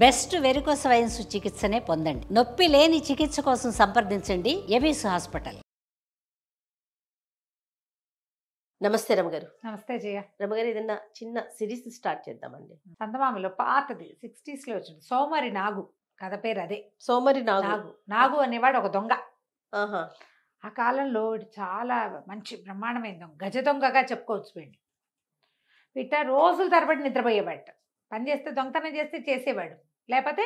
Best varicose veins చికిత్సనే పొందండి. నొప్పి లేని చికిత్స కోసం సంప్రదించండి ఎబిస్ హాస్పిటల్. నమస్తే రమగారు. నమస్తే జయ. రమగారు, ఏదన్నా చిన్న సిరీస్ స్టార్ట్ చేద్దామండి. చందమామలో పాతది 60s లో వచ్చింది. సోమరి నాగు కథ పేరు అదే. సోమరి నాగు. నాగు నాగు అనేవాడు ఒక దొంగ. ఆహా. ఆ కాలంలో వీడు చాలా మంచి బ్రహ్మాండమైన దొంగ, గజ దొంగగా చెప్పుకోవచ్చు. వీడిని వీట రోజుల తరబడి నిద్రపోయేవాడు. పని చేస్తే దొంగతనం చేస్తే చేసేవాడు, లేకపోతే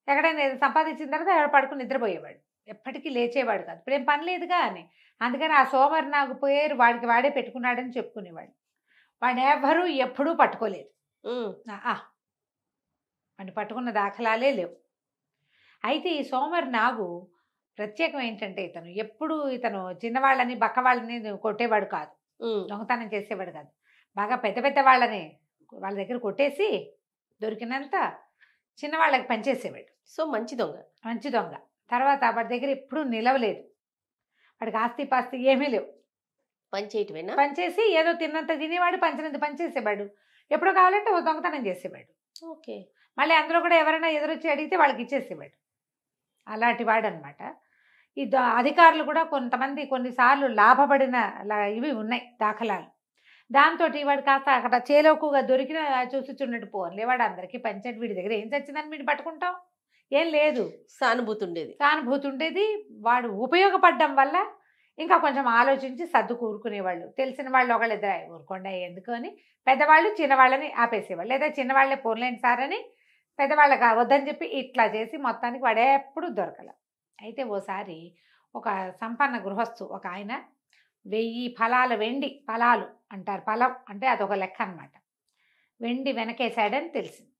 ఎక్కడైనా సంపాదించిన తర్వాత ఎక్కడ పడుకుని నిద్రపోయేవాడు. ఎప్పటికీ లేచేవాడు కాదు. ఇప్పుడేం పని లేదుగా అని. అందుకని ఆ సోమరి నాగు పేరు వాడికి వాడే పెట్టుకున్నాడని చెప్పుకునేవాడు. వాడిని ఎవరూ ఎప్పుడూ పట్టుకోలేదు. వాడిని పట్టుకున్న దాఖలాలే లేవు. అయితే ఈ సోమరి నాగు ప్రత్యేకం ఏంటంటే ఇతను చిన్నవాళ్ళని బక్కవాళ్ళని కొట్టేవాడు కాదు, దొంగతనం చేసేవాడు కాదు. బాగా పెద్ద పెద్ద వాళ్ళని వాళ్ళ దగ్గర కొట్టేసి దొరికినంత చిన్నవాళ్ళకి పనిచేసేవాడు. సో మంచి దొంగ. మంచి దొంగ. తర్వాత వాడి దగ్గర ఎప్పుడూ నిలవలేదు. వాడికి ఆస్తి పాస్తి ఏమీ లేవు. పని చేయటమేనా? పనిచేసి ఏదో తిన్నంత తినేవాడు, పంచినంత పనిచేసేవాడు. ఎప్పుడో కావాలంటే ఓ దొంగతనం చేసేవాడు. ఓకే. మళ్ళీ అందులో కూడా ఎవరైనా ఎదురొచ్చి అడిగితే వాళ్ళకి ఇచ్చేసేవాడు. అలాంటి వాడు అనమాట. ఈ అధికారులు కూడా కొంతమంది కొన్నిసార్లు లాభపడిన ఇవి ఉన్నాయి దాఖలాలు. దాంతో వాడు కాస్త అక్కడ చేలోకుగా దొరికిన చూసిచున్నట్టు పోన్లే, వాడు అందరికీ పంచాడు, వీడి దగ్గర ఏం చచ్చిందని వీడు పట్టుకుంటాం, ఏం లేదు, సానుభూతి ఉండేది. సానుభూతి ఉండేది. వాడు ఉపయోగపడడం వల్ల ఇంకా కొంచెం ఆలోచించి సర్దు కూరుకునేవాళ్ళు. తెలిసిన వాళ్ళు ఒకళ్ళిద్దరు ఊరుకోండి ఎందుకు అని పెద్దవాళ్ళు చిన్నవాళ్ళని ఆపేసేవాళ్ళు, లేదా చిన్నవాళ్ళే పోన్లేండి సార్ అని పెద్దవాళ్ళకి వద్దని చెప్పి ఇట్లా చేసి మొత్తానికి వాడెప్పుడు దొరకల. అయితే ఓసారి ఒక సంపన్న గృహస్థు ఒక ఆయన 1000 ఫలాల వెండి, ఫలాలు అంటారు, ఫలం అంటే అదొక లెక్క అనమాట, వెండి వెనకేశాడని తెలిసింది.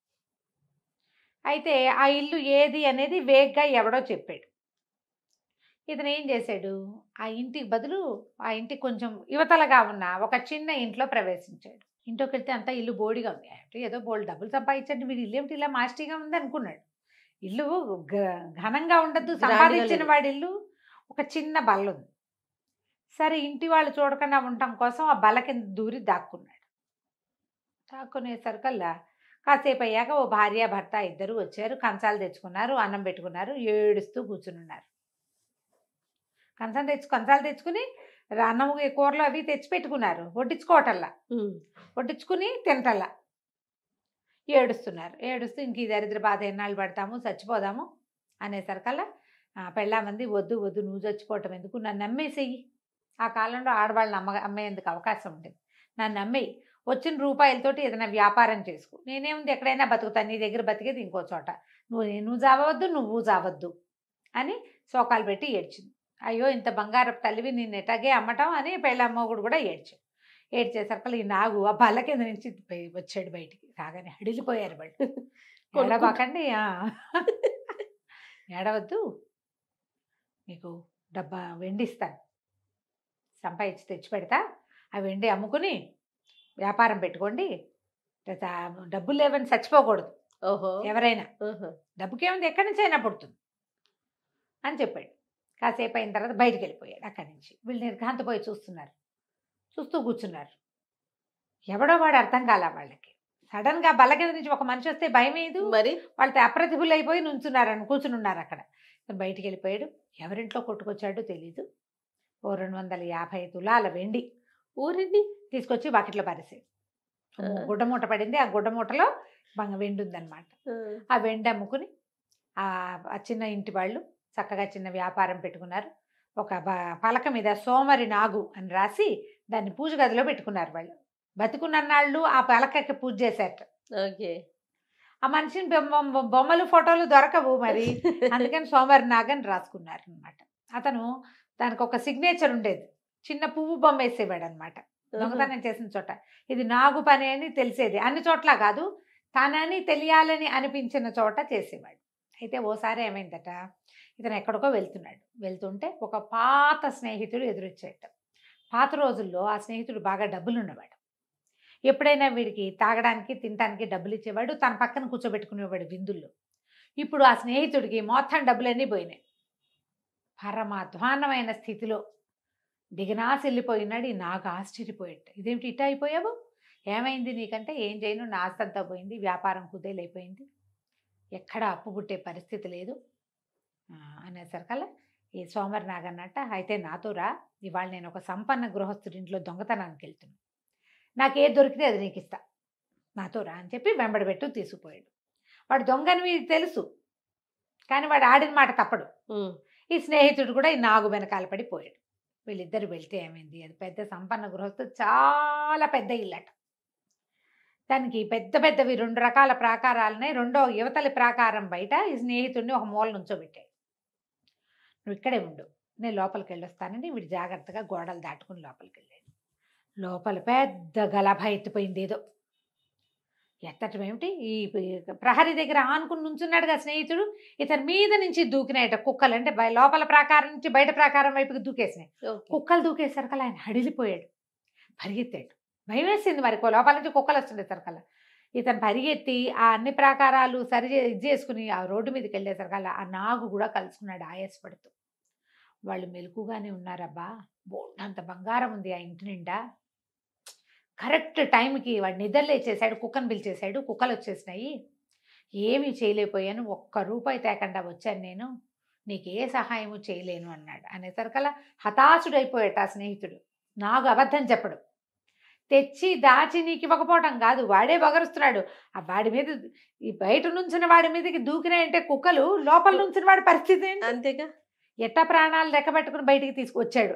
అయితే ఆ ఇల్లు ఏది అనేది వేగ్గా ఎవడో చెప్పాడు. ఇతను ఏం చేశాడు, ఆ ఇంటికి బదులు ఆ ఇంటికి కొంచెం యువతలగా ఉన్న ఒక చిన్న ఇంట్లో ప్రవేశించాడు. ఇంట్లోకి వెళ్తే అంతా ఇల్లు బోడిగా ఉంది. అంటే ఏదో బోల్డ్ డబ్బులు సంపాదించండి, వీడు ఇల్లు ఏమిటి ఇలా మాస్టీగా ఉంది అనుకున్నాడు. ఇల్లు ఘనంగా ఉండద్దు, సంపాదించిన వాడి ఇల్లు. ఒక చిన్న బల్ల ఉంది. సరే ఇంటి వాళ్ళు చూడకుండా ఉండటం కోసం ఆ బల్ల కింద దూరి దాక్కున్నాడు. దాక్కునేసరికల్లా కాసేపు అయ్యాక ఓ భార్య భర్త ఇద్దరు వచ్చారు, కంచాలు తెచ్చుకున్నారు, అన్నం పెట్టుకున్నారు, ఏడుస్తూ కూర్చుని ఉన్నారు. కంచాలు తెచ్చుకుని అన్నం కూరలు అవి తెచ్చి పెట్టుకున్నారు, వడ్డించుకోవటల్లా, వడ్డించుకుని తినటల్లా ఏడుస్తున్నారు. ఏడుస్తూ ఇంక ఈ దరిద్ర బాధ ఎన్నాళ్ళు పడతాము, చచ్చిపోదాము అనేసరికల్లా పెళ్ళామంది, వద్దు వద్దు, నువ్వు చచ్చిపోవటం ఎందుకు, నన్ను నమ్మేసేయి. ఆ కాలంలో ఆడవాళ్ళని అమ్మేందుకు అవకాశం ఉండేది. నన్ను నమ్మేయి, వచ్చిన రూపాయలతోటి ఏదైనా వ్యాపారం చేసుకో, నేనేముంది ఎక్కడైనా బతుకుతాను, నీ దగ్గర బతికేది ఇంకో చోట, నువ్వు చావవద్దు, నువ్వు చావద్దు అని శోకాలు పెట్టి ఏడ్చింది. అయ్యో ఇంత బంగారపు తల్లివి, నిన్ను ఎటాగే అమ్మటం అని పెళ్ళమ్మగుడు కూడా ఏడ్చేసరికి ఈ నాగు ఆ బల్ల కింద నుంచి వచ్చాడు బయటికి. రాగానే హడిలిపోయారు వాళ్ళు. ఏడబాకండి, ఏడవద్దు, మీకు డబ్బా వెండి ఇస్తాను, సంపాదించి తెచ్చి పెడతా, ఆ వెండి అమ్ముకుని వ్యాపారం పెట్టుకోండి, డబ్బులు లేవని చచ్చిపోకూడదు. ఓహో. ఎవరైనా డబ్బుకేముంది, ఎక్కడి నుంచి అయినా పుడుతుంది అని చెప్పాడు. కాసేపు అయిన తర్వాత బయటికి వెళ్ళిపోయాడు అక్కడి నుంచి. వీళ్ళు నిర్ఘాంతపోయి చూస్తూ కూర్చున్నారు. ఎవడో వాడు అర్థం కాల వాళ్ళకి. సడన్గా బల్ల కింద నుంచి ఒక మనిషి వస్తే భయం ఏదు, మరి వాళ్ళతో అప్రతిభులు అయిపోయి కూర్చుని ఉన్నారు అక్కడ. బయటికి వెళ్ళిపోయాడు. ఎవరింట్లో కొట్టుకొచ్చాడో తెలీదు. ఓ 250 తులాల వెండి ఊరిని తీసుకొచ్చి వాకిట్లో పారేసాడు. గుడ్డ మూట పడింది, ఆ గుడ్డ మూటలో వెండి ఉందన్నమాట. ఆ వెండి అమ్ముకుని ఆ చిన్న ఇంటి వాళ్ళు చక్కగా చిన్న వ్యాపారం పెట్టుకున్నారు. ఒక పలక మీద సోమరి నాగు అని రాసి దాన్ని పూజ గదిలో పెట్టుకున్నారు. వాళ్ళు బతుకున్నన్నాళ్ళు ఆ పలకకి పూజ చేశారట. ఓకే. ఆ మనిషిని బొమ్మలు ఫోటోలు దొరకవు మరి, అందుకని సోమరి నాగు అని రాసుకున్నారు అనమాట. అతను దానికి ఒక సిగ్నేచర్ ఉండేది, చిన్న పువ్వు బొమ్మ వేసేవాడు అనమాట. దొంగతనం చేసిన చోట ఇది నాగు పని అని తెలిసేది. అన్ని చోట్ల కాదు, తనని తెలియాలని అనిపించిన చోట చేసేవాడు. అయితే ఓసారి ఏమైందట, ఇతను ఎక్కడికో వెళ్తుంటే ఒక పాత స్నేహితుడు ఎదురొచ్చేట. పాత రోజుల్లో ఆ స్నేహితుడు బాగా డబ్బులు ఉన్నవాడు. ఎప్పుడైనా వీడికి తాగడానికి తినడానికి డబ్బులు ఇచ్చేవాడు, తన పక్కన కూర్చోబెట్టుకునేవాడు విందుల్లో. ఇప్పుడు ఆ స్నేహితుడికి మొత్తం డబ్బులన్నీ పోయినాయి. పరమాధ్వానమైన స్థితిలో దిగనాశెళ్ళిపోయినాడు. ఈ నాకు ఆశ్చర్యపోయాడు. ఇదేమిటి ఇట్లా అయిపోయావు, ఏమైంది నీకంటే, ఏం చేయను, నా ఆస్తంతా పోయింది, వ్యాపారం కుదేలైపోయింది, ఎక్కడ అప్పు పుట్టే పరిస్థితి లేదు అనేసరికల్లా ఈ సోమరి నాగన్నట్ట, అయితే నాతో రా, ఇవాళ నేను ఒక సంపన్న గృహస్థుడి ఇంట్లో దొంగతనానికి వెళ్తున్నాను, నాకు ఏది దొరికితే అది నీకు ఇస్తా, నాతో రా అని చెప్పి వెంబడబెట్టు తీసుకుపోయాడు. వాడు దొంగని వీడికి తెలుసు, కానీ వాడు ఆడిన మాట తప్పడు. ఈ స్నేహితుడు కూడా ఈ నాగు వెనకాల పడిపోయాడు. వీళ్ళిద్దరు వెళ్తే ఏమైంది, అది పెద్ద సంపన్న గృహస్థు, చాలా పెద్ద ఇల్లట. దానికి పెద్ద పెద్దవి 2 రకాల ప్రాకారాలున్నాయి. రెండో యువతలి ప్రాకారం బయట ఈ స్నేహితుడిని ఒక మూల నుంచోబెట్టాడు. నువ్వు ఇక్కడే ఉండు, నేను లోపలికి వెళ్ళొస్తానని వీడు జాగ్రత్తగా గోడలు దాటుకుని లోపలికి వెళ్ళాడు. లోపల పెద్ద గలభ ఎత్తిపోయింది. ఏదో ఎత్తటం ఏమిటి, ఈ ప్రహరీ దగ్గర ఆనుకుని నుంచున్నాడుగా స్నేహితుడు, ఇతని మీద నుంచి దూకినాయట కుక్కలు. అంటే లోపల ప్రాకారం నుంచి బయట ప్రాకారం వైపుకి దూకేసినాయి. కుక్కలు దూకేసరికల్లా ఆయన హడిలిపోయాడు, పరిగెత్తాడు. భయం వేసింది మరి, లోపల నుంచి కుక్కలు వస్తుండే సరికల్లా. ఇతను పరిగెత్తి ఆ అన్ని ప్రాకారాలు ఇది చేసుకుని ఆ రోడ్డు మీదకి వెళ్ళేసరికల్లా ఆ నాగు కూడా కలుసుకున్నాడు ఆయాసపడుతూ. వాళ్ళు మెలకుగానే ఉన్నారబ్బా, బోల్డంత బంగారం ఉంది ఆ ఇంటి నిండా. కరెక్ట్ టైంకి వాడు నిద్రలేచేసాడు, కుక్కను పిలిచేశాడు, కుక్కలు వచ్చేసినాయి, ఏమీ చేయలేకపోయాను, ₹1 తేకుండా వచ్చాను నేను, నీకు ఏ సహాయము చేయలేను అన్నాడు. అనేసరికల్లా హతాశుడైపోయాట ఆ స్నేహితుడు. నాగు అబద్ధం చెప్పడు, తెచ్చి దాచి నీకు ఇవ్వకపోవటం కాదు, వాడే బగరుస్తున్నాడు. ఆ వాడి మీద, ఈ బయట నుంచిన వాడి మీదకి దూకినాయంటే కుక్కలు, లోపల నుంచిన వాడి పరిస్థితి అంతేగా, ఎట్టా ప్రాణాలు లెక్కబెట్టుకుని బయటికి తీసుకొచ్చాడు.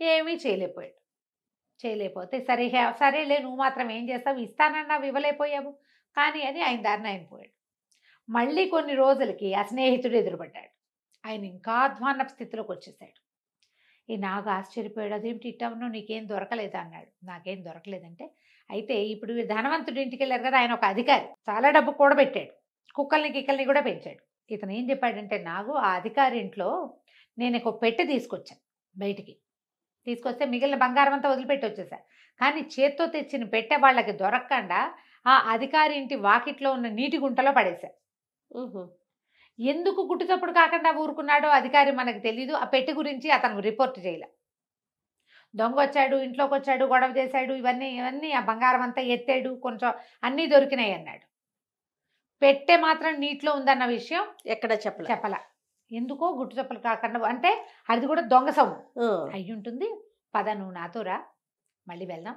ఏమీ చేయలేకపోయాడు. చేయలేకపోతే సరేలే, నువ్వు మాత్రం ఏం చేస్తావు, ఇస్తానన్నావు ఇవ్వలేకపోయావు కానీ అని ఆయన దారిని ఆయన పోయాడు. మళ్ళీ కొన్ని రోజులకి ఆ స్నేహితుడు ఎదురుపడ్డాడు. ఆయన ఇంకా అధ్వాన్న స్థితిలోకి వచ్చేసాడు. ఈ నాగు ఆశ్చర్యపోయాడు, అదేమిటి ఇట్టా ఉన్నావు, నీకేం దొరకలేదా అన్నాడు. నాకేం దొరకలేదంటే, అయితే ఇప్పుడు ధనవంతుడి ఇంటికి వెళ్ళారు కదా, ఆయన ఒక అధికారి, చాలా డబ్బు కూడబెట్టాడు, కుక్కల్ని కిక్కల్ని కూడా పెంచాడు. ఇతను ఏం చెప్పాడంటే, నాగు, ఆ అధికారి ఇంట్లో నేను ఒక పెట్టె తీసుకొచ్చాను, బయటికి తీసుకొస్తే మిగిలిన బంగారం అంతా వదిలిపెట్టి వచ్చేసా, కానీ చేత్తో తెచ్చిన పెట్టె వాళ్ళకి దొరకకుండా ఆ అధికారి ఇంటి వాకిట్లో ఉన్న నీటి గుంటలో పడేశా. ఎందుకు గుట్టుచప్పుడు కాకుండా ఊరుకున్నాడో అధికారి మనకు తెలీదు. ఆ పెట్టి గురించి అతను రిపోర్ట్ చేయలే. దొంగ వచ్చాడు, ఇంట్లోకి వచ్చాడు, గొడవ చేశాడు, ఇవన్నీ ఆ బంగారం అంతా ఎత్తాడు, కొంచెం అన్నీ దొరికినాయి అన్నాడు. పెట్టె మాత్రం నీటిలో ఉందన్న విషయం ఎక్కడ చెప్పల. ఎందుకో గుట్టు చప్పులు కాకుండా, అంటే అది కూడా దొంగ సొమ్ము అయ్యి ఉంటుంది. పద, నువ్వు నాతో రా, మళ్ళీ వెళ్దాం,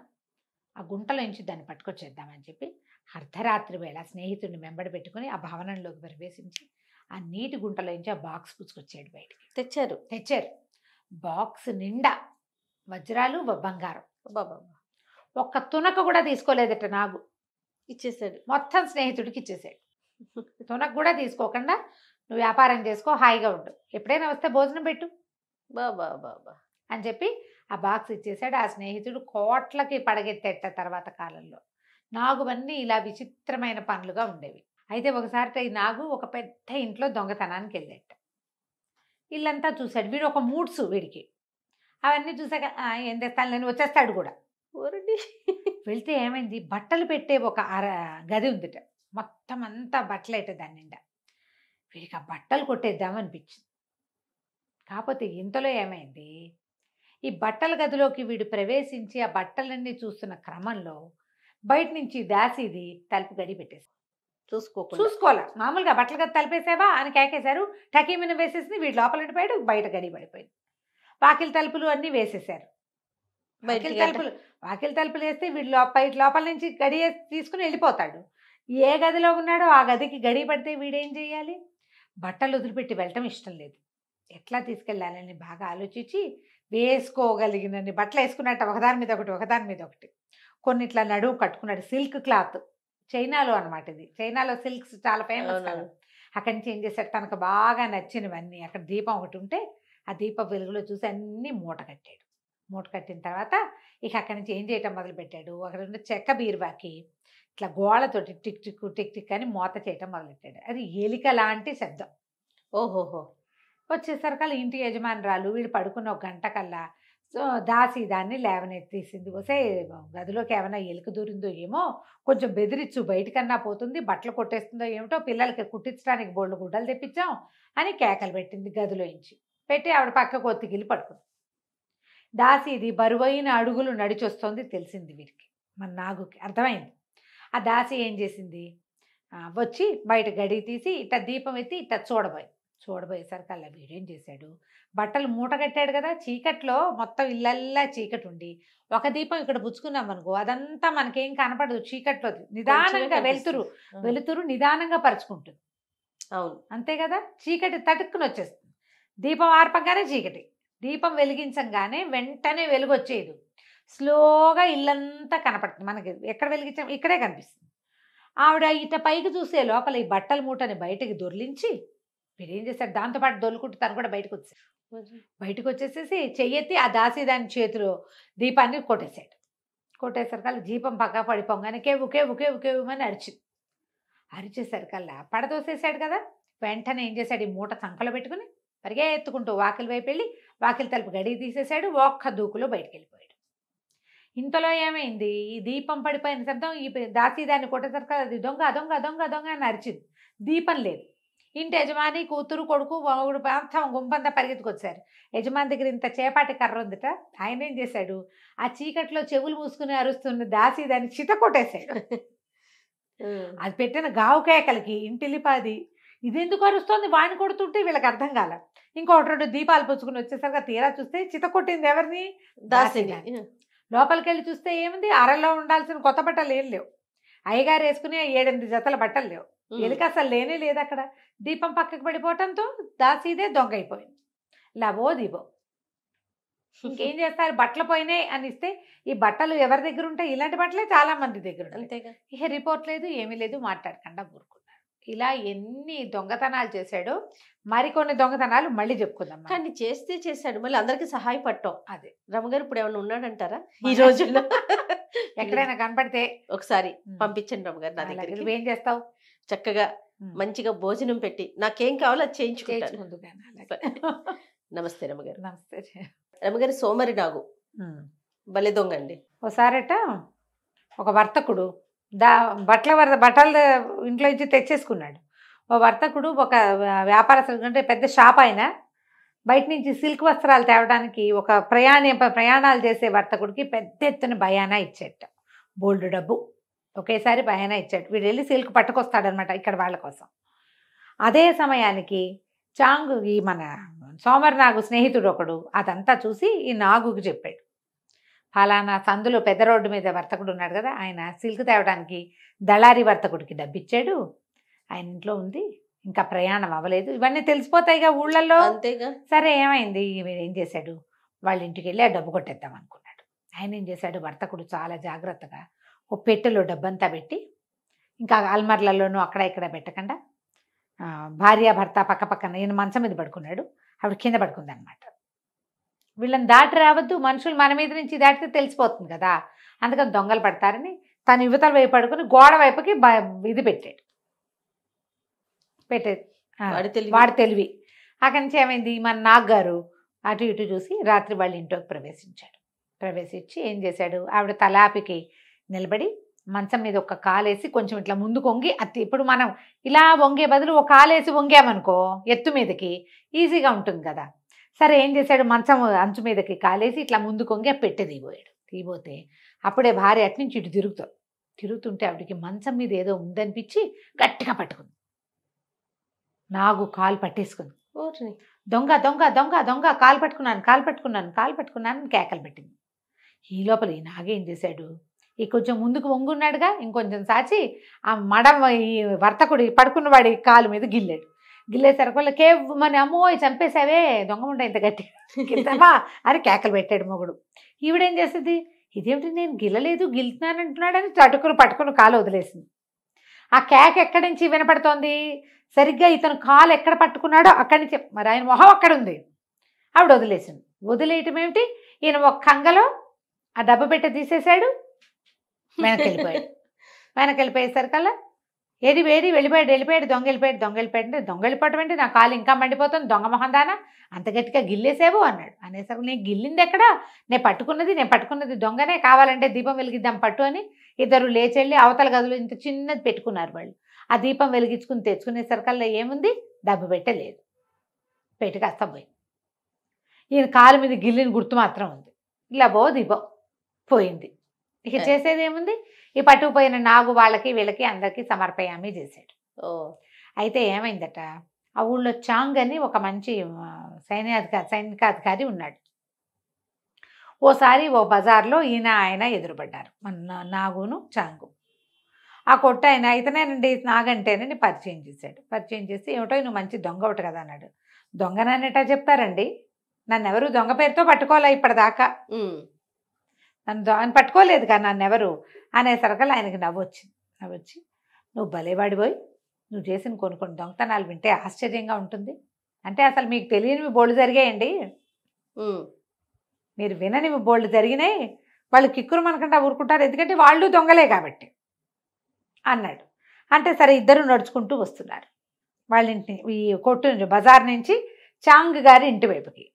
ఆ గుంటలో నుంచి దాన్ని పట్టుకొచ్చేద్దామని చెప్పి అర్ధరాత్రి వేళ స్నేహితుడిని వెంబడి పెట్టుకుని ఆ భవనంలోకి ప్రవేశించి ఆ నీటి గుంటలో నుంచి ఆ బాక్స్ పుచ్చుకొచ్చాడు బయటికి. తెచ్చారు. బాక్స్ నిండా వజ్రాలు, బంగారం. ఒక్క తునక కూడా తీసుకోలేదట నాగు. ఇచ్చేసాడు, మొత్తం స్నేహితుడికి ఇచ్చేసాడు. తునక కూడా తీసుకోకుండా, నువ్వు వ్యాపారం చేసుకో, హాయిగా ఉండు, ఎప్పుడైనా వస్తే భోజనం పెట్టు బాబా అని చెప్పి ఆ బాక్స్ ఇచ్చేసాడు. ఆ స్నేహితుడు కోట్లకి పడగెత్తేట తర్వాత కాలంలో. నాగువన్నీ ఇలా విచిత్రమైన పనులుగా ఉండేవి. అయితే ఒకసారి ఈ నాగు ఒక పెద్ద ఇంట్లో దొంగతనానికి వెళ్ళేట. ఇల్లంతా చూశాడు. వీడు ఒక మూడ్స్ వీడికి. అవన్నీ చూసాక ఏం తెస్తాను నేను, వచ్చేస్తాడు కూడా. వెళ్తే ఏమైంది, బట్టలు పెట్టే ఒక గది ఉందిట, మొత్తం అంతా బట్టలేట దాని నిండా. వీడికి ఆ బట్టలు కొట్టేద్దామనిపించింది. కాకపోతే ఇంతలో ఏమైంది, ఈ బట్టల గదిలోకి వీడు ప్రవేశించి ఆ బట్టలన్నీ చూస్తున్న క్రమంలో బయట నుంచి దాసిది తలుపు గడి పెట్టేసి చూసుకోలే. మామూలుగా బట్టల గది తలిపేసావా అని కేకేశారు. టకీమిన వేసేసి వీడు లోపల ఉండిపోయాడు, బయట గడి పడిపోయింది. వాకిలి తలుపులు అన్నీ వేసేసారు. వాకిలి తలుపులు వేస్తే వీడు లోపల నుంచి గడి తీసుకుని వెళ్ళిపోతాడు. ఏ గదిలో ఉన్నాడో ఆ గదికి గడి పడితే వీడేం చేయాలి, బట్టలు వదిలిపెట్టి వెళ్ళటం ఇష్టం లేదు. ఎట్లా తీసుకెళ్ళాలని బాగా ఆలోచించి వేసుకోగలిగినన్ని బట్టలు వేసుకున్నట్టు ఒకదాని మీద ఒకటి కొన్ని ఇట్లా నడువు కట్టుకున్నాడు. సిల్క్ క్లాత్, చైనాలో అనమాట ఇది. చైనాలో సిల్క్స్ చాలా ఫేమస్ కదా. అక్కడి నుంచి ఏం చేశాడు, తనకు బాగా నచ్చినవన్నీ, అక్కడ దీపం ఒకటి ఉంటే ఆ దీప వెలుగులో చూసి అన్నీ మూట కట్టాడు. మూట కట్టిన తర్వాత ఇక అక్కడి నుంచి ఏం చేయటం మొదలుపెట్టాడు, అక్కడ ఉన్న చెక్క బీరువాకి ఇట్లా గోళతోటి టిక్ టిక్ టిక్ టిక్ అని మూత చేయటం మొదలెట్టాడు. అది ఎలిక లాంటి శబ్దం. వచ్చేసరికల్లా ఇంటి యజమానురాలు వీడు పడుకున్న 1 గంట కల్లా దాసి దాన్ని లేవనెత్తేసింది. వసే గదిలోకి ఏమైనా ఎలుక దూరిందో ఏమో, కొంచెం బెదిరించు, బయటకన్నా పోతుంది, బట్టలు కొట్టేస్తుందో ఏమిటో, పిల్లలకి కుట్టించడానికి బోళ్ళు గుడ్డలు తెప్పించాం అని కేకలు పెట్టింది. గదిలోంచి పెట్టి ఆవిడ పక్కకు ఒత్తిగిలి పడుకుంది. దాసిది బరువైన అడుగులు నడిచొస్తోంది తెలిసింది వీడికి, మన నాగుకి అర్థమైంది. ఆ దాసి ఏం చేసింది, వచ్చి బయట గడి తీసి ఇట్ట దీపం ఎత్తి ఇట్ట చూడబోయేసరికల్లా వీడేం చేశాడు, బట్టలు మూట కట్టాడు కదా, చీకట్లో మొత్తం ఇల్లల్లా చీకటి ఉండి ఒక దీపం ఇక్కడ పుచ్చుకున్నాం అనుకో అదంతా మనకేం కనపడదు, చీకట్లో నిదానంగా వెలుతురు నిదానంగా పరుచుకుంటుంది. అవును, అంతే కదా, చీకటి తటుక్కుని వచ్చేస్తుంది. దీపం ఆర్పంగానే చీకటి, దీపం వెలిగించంగానే వెంటనే వెలుగు వచ్చేది. స్లోగా ఇల్లంతా కనపడుతుంది మనకి. ఎక్కడ వెలిగించాం, ఇక్కడే కనిపిస్తుంది. ఆవిడ ఇట పైకి చూసే లోపల ఈ బట్టల మూటని బయటకి దొర్లించి వీడేం చేశాడు, దాంతోపాటు దొల్లుకుంటూ తను కూడా బయటకు వచ్చాడు. బయటకు వచ్చేసేసి చెయ్యెత్తి ఆ దాని చేతిలో దీపాన్ని కొట్టేసరికల్లా దీపం పక్క పడిపోగానే కేవు కేవు కేవు కేవుమని అరిచేసరికల్లా పడదోసేసాడు కదా. వెంటనే ఏం చేశాడు, ఈ మూట సంకలో పెట్టుకుని పరిగెత్తుకుంటూ వాకిలి వైపు వెళ్ళి వాకిలి తలుపు గడికి తీసేశాడు. ఒక్క దూకులో బయటకు వెళ్ళిపోయాడు. ఇంతలో ఏమైంది, ఈ దీపం పడిపోయిన శబ్దం ఈ దాన్ని కొట్టేసరికి అది దొంగ దొంగ దొంగ దొంగ అని అరిచింది. దీపం లేదు. ఇంటి యజమాని కూతురు కొడుకు మొగుడు మొత్తం గుంపంతా పరిగెత్తుకొచ్చారు. యజమాని దగ్గర ఇంత చేపాటి కర్ర ఉందిట. ఆయన ఏం చేశాడు, ఆ చీకట్లో చెవులు మూసుకుని అరుస్తున్న దాన్ని చిత కొట్టేశాడు. అది పెట్టిన గావు కేకలకి ఇంటిల్లిపాది ఇదెందుకు అరుస్తోంది, వాడిని కొడుతుంటే వీళ్ళకి అర్థం కాల. ఇంకొకటి 2 దీపాలు పుచ్చుకుని వచ్చేసరికి తీరా చూస్తే చిత కొట్టింది ఎవరిని, దాసిని. లోపలికి వెళ్ళి చూస్తే ఏముంది, అరలో ఉండాల్సిన కొత్త బట్టలు ఏం లేవు. అయ్యగారు వేసుకుని 7-8 జతల బట్టలు లేవు. ఎలుక అసలు లేనే లేదు అక్కడ. దీపం పక్కకు పడిపోవటంతో దాసీదే దొంగ అయిపోయింది. లవో దీపో. ఇంకేం చేస్తారు, బట్టలు పోయినాయి అని ఇస్తే ఈ బట్టలు ఎవరి దగ్గర ఉంటాయి, ఇలాంటి బట్టలే చాలా మంది దగ్గర ఉంటాయి. ఇక రిపోర్ట్ లేదు, ఏమీ లేదు, మాట్లాడకుండా ఊరుకున్నారు. ఇలా ఎన్ని దొంగతనాలు చేశాడో మరికొన్ని దొంగతనాలు మళ్ళీ చెప్పుకుందాం. కానీ చేశాడు, మళ్ళీ అందరికి సహాయపడటం. అదే రమగారు ఇప్పుడు ఏమైనా ఉన్నాడంటారా ఈ రోజుల్లో? ఎక్కడైనా కనపడితే ఒకసారి పంపించండి రమగారు నా దగ్గర. నువ్వేం చేస్తావు, చక్కగా మంచిగా భోజనం పెట్టి నాకేం కావాలో అది చేయించుకుంటాను. నమస్తే రమగారు. నమస్తే రమగారు. సోమరి నాగు బలే దొంగ అండి. ఒకసారట ఒక వర్తకుడు బట్టలు ఇంట్లో నుంచి తెచ్చేసుకున్నాడు. ఓ వర్తకుడు ఒక వ్యాపారస్తుడు అంటే పెద్ద షాప్ అయినా బయట నుంచి సిల్క్ వస్త్రాలు తేవడానికి ఒక ప్రయాణాలు చేసే వర్తకుడికి పెద్ద ఎత్తున బయానా ఇచ్చేట. బోల్డ్ డబ్బు ఒకేసారి బయానా ఇచ్చాడు. వీడు వెళ్ళి సిల్క్ పట్టుకొస్తాడనమాట ఇక్కడ వాళ్ళ కోసం. అదే సమయానికి చాంగు ఈ మన సోమరి నాగు స్నేహితుడు ఒకడు అదంతా చూసి ఈ నాగుకి చెప్పాడు, ఫలానా సందులో పెద్ద రోడ్డు మీద వర్తకుడు ఉన్నాడు కదా, ఆయన సిల్క్ తేవడానికి దళారీ వర్తకుడికి డబ్బిచ్చాడు, ఆయన ఇంట్లో ఉంది, ఇంకా ప్రయాణం అవ్వలేదు. ఇవన్నీ తెలిసిపోతాయిగా ఊళ్ళల్లో. అంతేగా. సరే ఏమైంది, ఏం చేశాడు, వాళ్ళ ఇంటికి వెళ్ళి ఆ డబ్బు కొట్టేద్దాం అనుకున్నాడు. ఆయన ఏం చేశాడు, వర్తకుడు చాలా జాగ్రత్తగా ఓ పెట్టెలో డబ్బంతా పెట్టి, ఇంకా అల్మర్లలోనూ అక్కడ ఇక్కడ పెట్టకుండా భార్య భర్త పక్క పక్కన, ఈయన మంచం మీద పడుకున్నాడు, ఆవిడ కింద పడుకుంది అనమాట. వీళ్ళని దాటి రావద్దు, మనుషులు మన మీద నుంచి దాటితే తెలిసిపోతుంది కదా, అందుకని దొంగలు పడతారని తను యువతల వైపు పడుకుని గోడ వైపుకి ఇది పెట్టాడు. వాడి తెలివి. అక్కడి నుంచి ఏమైంది, మన నాగ్గారు అటు ఇటు చూసి రాత్రి వాళ్ళ ఇంట్లోకి ప్రవేశించి ఏం చేశాడు, ఆవిడ తలాపికి నిలబడి మంచం మీద ఒక కాలేసి కొంచెం ఇట్లా ముందుకు వంగి, ఇప్పుడు మనం ఇలా వంగే బదులు ఒక కాలేసి వంగామనుకో ఎత్తు మీదకి ఈజీగా ఉంటుంది కదా. సరే ఏం చేశాడు, మంచం అంచు మీదకి కాలేసి ఇట్లా ముందుకు వంగి పెట్టె తీయబోతే అప్పుడే భార్య అటు నుంచి ఇటు తిరుగుతుంటే ఆవిడికి మంచం మీద ఏదో ఉందనిపించి గట్టిగా పట్టుకుంది. నాగు కాలు పట్టేసుకుంది. దొంగ దొంగ దొంగ దొంగ కాలు పట్టుకున్నాను కేకలు పెట్టింది. ఈ లోపల ఈ నాగేం చేశాడు, ఈ కొంచెం ముందుకు వంగున్నాడుగా, ఇంకొంచెం సాచి ఆ ఈ వర్తకుడి పడుకున్నవాడి కాలు మీద గిల్లేసరికి వాళ్ళ కేవ్వమని, అమ్మోయ్ చంపేశావే దొంగ ఉండ ఇంత గట్టిగా అని కేకలు పెట్టాడు మొగుడు. ఈవిడేం చేస్తుంది, ఇదేమిటి నేను గిలుతున్నాను అంటున్నాడని పట్టుకుని కాలు వదిలేసింది. ఆ కేక ఎక్కడి నుంచి వినపడుతోంది, సరిగ్గా ఇతను కాలు ఎక్కడ పట్టుకున్నాడో అక్కడి నుంచి, మరి ఆయన మొహం అక్కడ ఉంది. ఆవిడ వదిలేయటం ఏమిటి, ఈయన ఒక కంగలో ఆ డబ్బు పెట్టె తీసేశాడు, వెనకెళ్ళిపోయేసరికల్లా వెళ్ళిపోయాడు దొంగ వెళ్ళిపోవటం అంటే నా కాలు ఇంకా మండిపోతుంది, దొంగ మొహం దానా అంత గట్టిగా గిల్లేసేవు అన్నాడు. అనేసరికి నేను గిల్లింది ఎక్కడా, నేను పట్టుకున్నది దొంగనే, కావాలంటే దీపం వెలిగిద్దాం పట్టు అని ఇద్దరు లేచెళ్ళి అవతల గదులు ఇంత చిన్నది పెట్టుకున్నారు వాళ్ళు. ఆ దీపం వెలిగించుకుని తెచ్చుకునేసరికల్లా ఏముంది, డబ్బు పెట్టలేదు, పెట్టి కాస్త పోయి ఈయన కాలు మీద గిల్లిన గుర్తు మాత్రం ఉంది. ఇలా దీపం పోయింది. ఇక చేసేది ఏముంది, ఈ పట్టుకుపోయిన నాగు వాళ్ళకి వీళ్ళకి అందరికీ సమర్పయామి చేశాడు. ఓ అయితే ఏమైందట, ఆ ఊళ్ళో చాంగ్ అని ఒక మంచి సైనికాధికారి ఉన్నాడు. ఓసారి ఓ బజార్లో ఈయన ఆయన ఎదురుపడ్డారు, మన నాగును చాంగు. ఆ కొట్ట ఆయన ఇతనేనండి నాగంటేనని పరిచయం చేశాడు. పరిచయం చేసి ఏమిటో నువ్వు మంచి దొంగ ఒకటి కదా అన్నాడు. దొంగననేటా చెప్తారండి, నన్ను ఎవరు దొంగ పేరుతో పట్టుకోలే ఇప్పటిదాకా, నన్ను పట్టుకోలేదు కదా నన్ను ఎవరు అనేసరికల్లా ఆయనకి నవ్వొచ్చి నువ్వు భలేవాడిపోయి నువ్వు చేసిన కొన్ని దొంగతనాలు వింటే ఆశ్చర్యంగా ఉంటుంది. అంటే అసలు మీకు తెలియనివి బోళ్ళు జరిగాయండి, మీరు విననివి బోళ్ళు జరిగినాయి, వాళ్ళు కిక్కురు మనకంటే ఊరుకుంటారు, ఎందుకంటే వాళ్ళు దొంగలే కాబట్టి అన్నాడు. అంటే సరే ఇద్దరు నడుచుకుంటూ వస్తున్నారు వాళ్ళ ఇంటిని, ఈ కొట్టు నుంచి బజార్ నుంచి చాంగ్ గారి ఇంటి వైపుకి.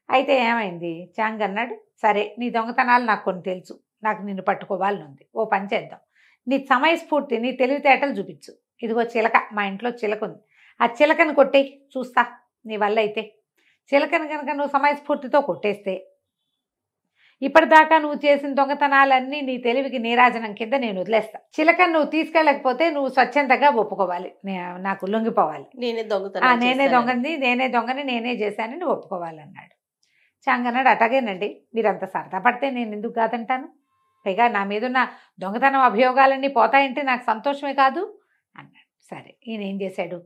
అయితే ఏమైంది, చాంగ్ అన్నాడు, సరే నీ దొంగతనాలు నాకు కొన్ని తెలుసు, నాకు నిన్ను పట్టుకోవాలని ఉంది, ఓ పని చేద్దాం, నీ సమయస్ఫూర్తి నీ తెలివితేటలు చూపించు. ఇదిగో చిలక, మా ఇంట్లో చిలక ఉంది, ఆ చిలకను కొట్టేయి చూస్తా నీ వల్ల అయితే. చిలకను కనుక నువ్వు సమయస్ఫూర్తితో కొట్టేస్తే ఇప్పటిదాకా నువ్వు చేసిన దొంగతనాలన్నీ నీ తెలివికి నీరాజనం కింద నేను వదిలేస్తా. చిలకను నువ్వు తీసుకెళ్ళకపోతే నువ్వు స్వచ్ఛందంగా ఒప్పుకోవాలి, నాకు లొంగిపోవాలి, నేనే దొంగని నేనే చేశానని ఒప్పుకోవాలన్నాడు. చాంగ్ అన్నాడు, అటగేనండి, మీరు అంత సరదా పడితే నేను ఎందుకు కాదంటాను, పైగా నా మీదున్న దొంగతనం అభియోగాలన్నీ పోతాయంటే నాకు సంతోషమే కాదు అన్నాడు. సరే ఈయన ఏం చేశాడు,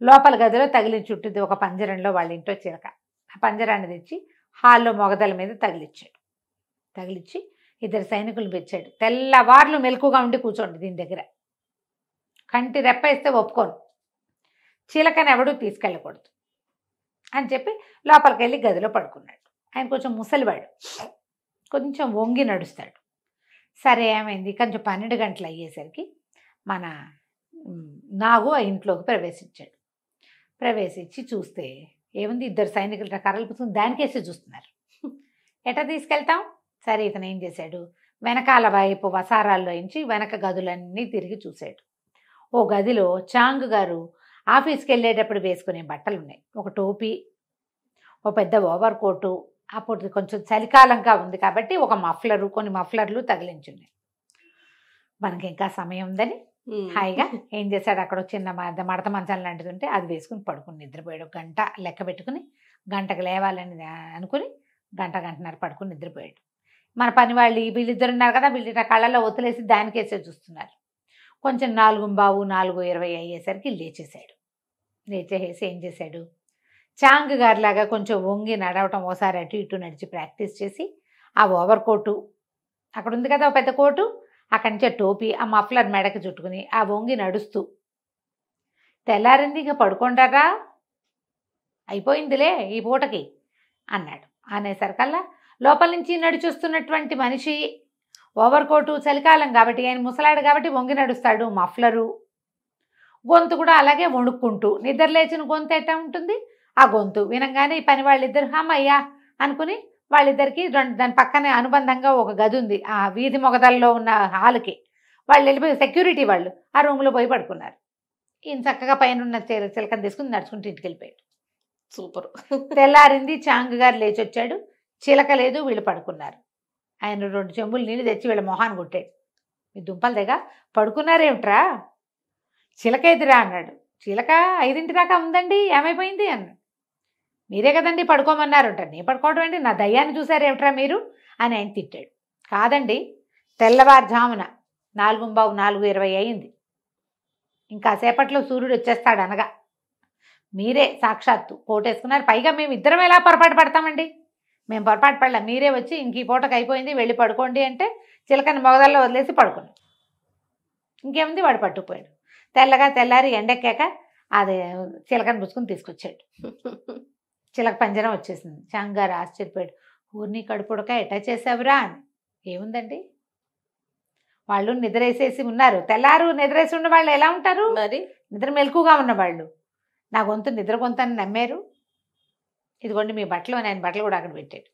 లోపల గదిలో తగిలిన చుట్టూ ఒక పంజరంలో వాళ్ళ ఇంట్లో చిలక, ఆ పంజరాన్ని తెచ్చి హాల్లో మొగదల మీద తగిలిచ్చి ఇద్దరు సైనికులు పెంచాడు. తెల్లవార్లు మెలకుగా ఉండి కూర్చోండి దీని దగ్గర, కంటి రెప్పేస్తే ఒప్పుకోను, చిలకని ఎవడూ తీసుకెళ్ళకూడదు అని చెప్పి లోపలికి వెళ్ళి గదిలో పడుకున్నాడు. ఆయన కొంచెం ముసలివాడు, కొంచెం వంగి నడుస్తాడు. సరే ఏమైంది, కొంచెం 12 గంటలు అయ్యేసరికి మన నాగు ఆ ఇంట్లోకి ప్రవేశించి చూస్తే ఏముంది, ఇద్దరు సైనికులు కర్రలు పుచ్చుకుని దానికేసి చూస్తున్నారు. ఎట్లా తీసుకెళ్తాం, సరే ఇతను ఏం చేశాడు, వెనకాల వైపు వసారాల్లో నుంచి వెనక గదులన్నీ తిరిగి చూశాడు. ఓ గదిలో చాంగ్ గారు ఆఫీస్కి వెళ్ళేటప్పుడు వేసుకునే బట్టలు ఉన్నాయి, ఒక టోపీ, ఓ పెద్ద ఓవర్ కోటు, అప్పుడు కొంచెం చలికాలంగా ఉంది కాబట్టి ఒక కొన్ని మఫ్లర్లు తగిలించున్నాయి. మనకి ఇంకా సమయం ఉందని హాయిగా ఏం చేశాడు, అక్కడ చిన్న మడత మంచాలు లాంటిది ఉంటే అది వేసుకుని పడుకుని నిద్రపోయాడు. గంట లెక్క పెట్టుకుని గంటకు లేవాలని అనుకుని గంటన్నర పడుకుని నిద్రపోయాడు. మన పని వాళ్ళు వీళ్ళిద్దరు ఉన్నారు కదా, వీళ్ళ కళ్ళలో ఒత్తులేసి దానికేసే చూస్తున్నారు. కొంచెం 4:15, 4:20 అయ్యేసరికి లేచేసి ఏం చేశాడు, చాంగ్ గారిలాగా కొంచెం వంగి నడవటం, ఓసారి అటు ఇటు నడిచి ప్రాక్టీస్ చేసి ఆ ఓవర్ కోటు అక్కడ ఉంది కదా, పెద్ద కోటు, అక్కడి నుంచే టోపీ, ఆ మఫ్లర్ మెడకి చుట్టుకుని ఆ వంగి నడుస్తూ తెల్లారింది, ఇక పడుకుంటారా, అయిపోయిందిలే ఈ పూటకి అన్నాడు. అనేసరికల్లా లోపల నుంచి నడిచొస్తున్నటువంటి మనిషి, ఓవర్ కోటు, చలికాలం కాబట్టి ఆయన ముసలాడు కాబట్టి వంగి నడుస్తాడు, మఫ్లరు, గొంతు కూడా అలాగే వణుక్కుంటూ, నిద్ర లేచిన గొంతు ఎట్టా ఉంటుంది, ఆ గొంతు వినంగానే ఈ పని వాళ్ళిద్దరు అమ్మయ్యా అనుకుని వాళ్ళిద్దరికి దాని పక్కనే అనుబంధంగా ఒక గది ఉంది, ఆ వీధి మొగదల్లో ఉన్న హాల్కి వాళ్ళు వెళ్ళిపోయి సెక్యూరిటీ వాళ్ళు ఆ రూమ్లో పోయి పడుకున్నారు. ఈయన చక్కగా పైన ఉన్న చిలకని తీసుకుని నడుచుకుంటూ ఇంటికి వెళ్ళిపోయాడు. సూపర్. తెల్లారింది, చాంగ్ గారు లేచి వచ్చాడు, చిలక లేదు, వీళ్ళు పడుకున్నారు. ఆయన 2 చెంబులు నీళ్ళు తెచ్చి వీళ్ళ మొహాన్ని కొట్టాడు. మీ దుంపల దగ్గర పడుకున్నారేమిట్రా, చిలక ఎదురా అన్నాడు. చిలక 5 దాకా ఉందండి, ఏమైపోయింది అన్నాడు. మీరే కదండి పడుకోమన్నారంట, నేను పడుకోవడం ఏంటి, నా దయ్యాన్ని చూసారేమిట్రా మీరు అని ఆయన తిట్టాడు. కాదండి, తెల్లవారుజామున 4:15, 4:20 అయింది, ఇంకా సేపట్లో సూర్యుడు వచ్చేస్తాడు అనగా మీరే సాక్షాత్తు కోటేసుకున్నారు, పైగా మేము ఇద్దరం ఎలా పొరపాటు పడతామండి, మేము పొరపాటు పడలే, మీరే వచ్చి ఇంక ఈ పూటకు అయిపోయింది వెళ్ళి పడుకోండి అంటే చిలకని మొగదల్లో వదిలేసి పడుకున్నాం. ఇంకేముంది, వాడు పట్టుకుపోయాడు. తెల్లారి ఎండెక్కాక అది చిలకని పుచ్చుకుని తీసుకొచ్చాడు. చిలక పంజరం వచ్చేసింది. చాంగ్ గారు ఆశ్చర్యపోయాడు, ఊరిని కడుపుడక ఎట్టా చేసావురా అని. ఏముందండి, వాళ్ళు నిద్రేసేసి ఉన్నారు, తెల్లారు నిద్రేసి ఉన్న వాళ్ళు ఎలా ఉంటారు, మరి నిద్ర మెలకుగా ఉన్నవాళ్ళు. నా గొంతు నిద్ర గొంతు అని నమ్మారు, ఇదిగోండి మీ బట్టలు, ఆయన బట్టలు కూడా అక్కడ పెట్టాడు.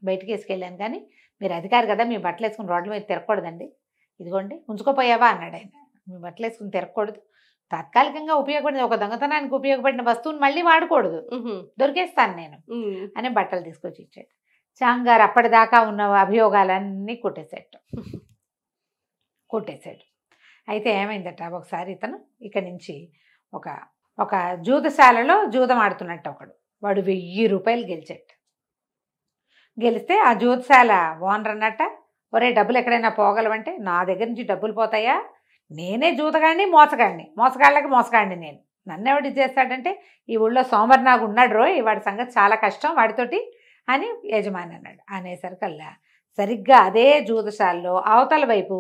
బయటికి వేసుకెళ్ళాను, కానీ మీరు అధికారి కదా, మీ బట్టలు వేసుకుని రోడ్ల మీద తిరగకూడదండి, ఇదిగోండి ఉంచుకోపోయావా అన్నాడు ఆయన. మీ బట్టలు వేసుకుని తిరగకూడదు, తాత్కాలికంగా ఉపయోగపడిన ఒక దొంగతనానికి ఉపయోగపడిన వస్తువుని మళ్ళీ వాడకూడదు, దొరికేస్తాను నేను అని బట్టలు తీసుకొచ్చి ఇచ్చాడు. చాంగ్ గారు అప్పటిదాకా ఉన్న అభియోగాలన్నీ కొట్టేసేట. కొట్టేశాడు. అయితే ఏమైందట, ఒకసారి ఇతను ఇక్కడి నుంచి ఒక ఒక జూదశాలలో జూదం ఆడుతున్నట్టు ఒకడు, వాడు 1000 రూపాయలు గెలిచాడు. గెలిస్తే ఆ జూదశాల ఓనర్ అన్నట్ట, ఒరే డబ్బులు ఎక్కడైనా పోగలవంటే, నా దగ్గర నుంచి డబ్బులు పోతాయా, నేనే జూతగాడిని మోసగాళ్ళకి మోసగాడిని నేను, నన్ను ఎవడు చేస్తాడంటే, ఈ ఊళ్ళో సోమర్ నాకు ఉన్నాడు రోయ్, వాడి సంగతి చాలా కష్టం వాడితోటి అని యజమాని అన్నాడు. అనేసరికల్లా సరిగ్గా అదే జూదశాలలో అవతల వైపు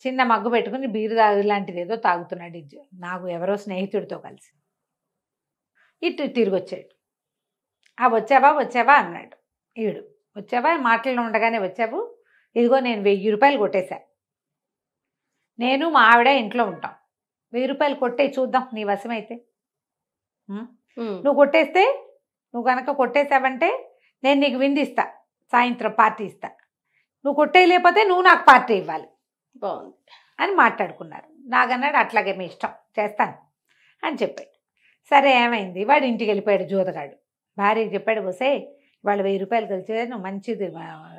చిన్న మగ్గు పెట్టుకుని బీరు లాంటిది ఏదో తాగుతున్నాడు నాకు ఎవరో స్నేహితుడితో కలిసి. ఇటు తిరిగి వచ్చాడు. వచ్చావా అన్నాడు. ఈడు వచ్చావా, మాటల్లో ఉండగానే వచ్చావు, ఇదిగో నేను 1000 రూపాయలు కొట్టేశా, నేను మా ఆవిడ ఇంట్లో ఉంటాం, 1000 రూపాయలు కొట్టే చూద్దాం నీ వశమైతే. నువ్వు కొట్టేస్తే, నువ్వు కనుక కొట్టేసావంటే నేను నీకు విందిస్తా, సాయంత్రం పార్టీ ఇస్తా, నువ్వు కొట్టేయలేకపోతే నువ్వు నాకు పార్టీ ఇవ్వాలి, బాగుంది అని మాట్లాడుకున్నారు. నాగన్నాడు అట్లాగే మీ ఇష్టం చేస్తాను అని చెప్పాడు. సరే ఏమైంది, వాడు ఇంటికి వెళ్ళిపోయాడు జూదగాడు. భార్యకి చెప్పాడు, వసే వాళ్ళు 1000 రూపాయలు కలిసి మంచిది